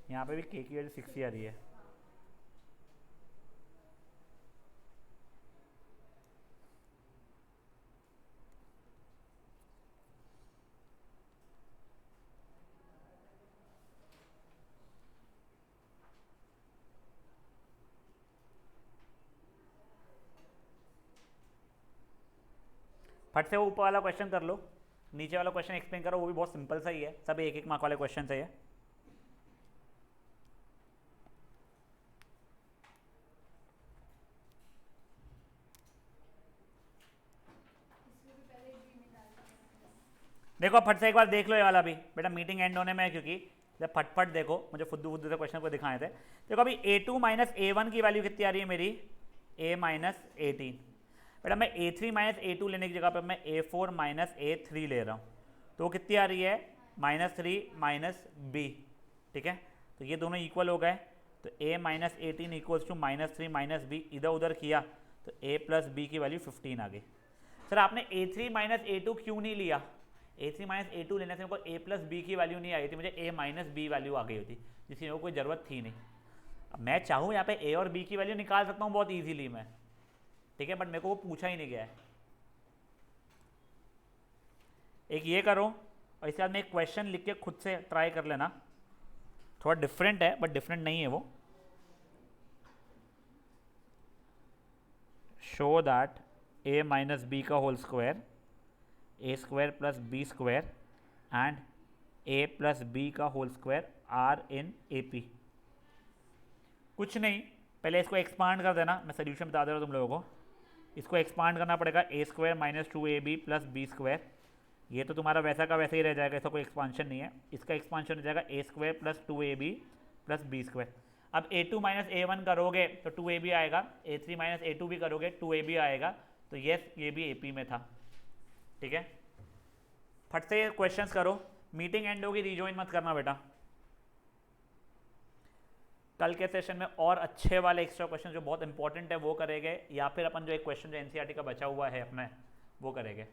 यहाँ पे भी k की वैल्यू 6 ही आ रही है। फट से वो ऊपर वाला क्वेश्चन कर लो, नीचे वाला क्वेश्चन एक्सप्लेन करो, वो भी बहुत सिंपल सा ही है, सब एक एक मार्क वाले क्वेश्चन है। देखो फट से एक बार देख लो ये वाला भी बेटा, मीटिंग एंड होने में है क्योंकि जब फटफट देखो, मुझे फुद्दू फुद्दू से क्वेश्चन को दिखाए थे। देखो अभी a2 माइनस a1 की वैल्यू कितनी आ रही है मेरी, a माइनस 18। बेटा मैं a3 माइनस a2 लेने की जगह पर मैं a4 माइनस a3 ले रहा हूँ, तो वो कितनी आ रही है -3 माइनस b, ठीक है। तो ये दोनों इक्वल हो गए, तो a minus 18 equals to -3 minus b, इधर उधर किया तो a प्लस b की वैल्यू 15 आ गई। सर आपने a3 माइनस a2 क्यों नहीं लिया? a3 माइनस a2 लेने से मेरे को a प्लस बी की वैल्यू नहीं आई थी, मुझे a माइनस बी वैल्यू आ गई होती, जिसकी मेरे को कोई ज़रूरत थी नहीं। अब मैं चाहूँ यहाँ पे a और b की वैल्यू निकाल सकता हूँ बहुत ईजीली मैं, ठीक है, बट मेरे को वो पूछा ही नहीं गया है। एक ये करो और इसके बाद में एक क्वेश्चन लिख के खुद से ट्राई कर लेना, थोड़ा डिफरेंट है बट डिफरेंट नहीं है वो। Show that a minus b का whole square a square plus b square and a plus b का whole square are in A P. कुछ नहीं, पहले इसको एक्सपांड कर देना, मैं सोल्यूशन बता दे रहा हूँ तुम लोगों को। इसको एक्सपांड करना पड़ेगा, a square minus 2ab plus b square. ये तो तुम्हारा वैसा का वैसे ही रह जाएगा, इसका कोई एक्सपांशन नहीं है। इसका एक्सपांशन हो जाएगा a square plus 2ab plus b square. अब a2 माइनस a1 करोगे तो 2ab आएगा, a3 माइनस a2 भी करोगे 2ab आएगा। तो यस, ये भी AP में था। ठीक है, फट से क्वेश्चंस करो, मीटिंग एंड होगी, रिजॉइन मत करना बेटा। कल के सेशन में और अच्छे वाले एक्स्ट्रा क्वेश्चन जो बहुत इंपॉर्टेंट है वो करेंगे, या फिर अपन जो एक क्वेश्चन जो NCERT का बचा हुआ है अपने वो करेंगे।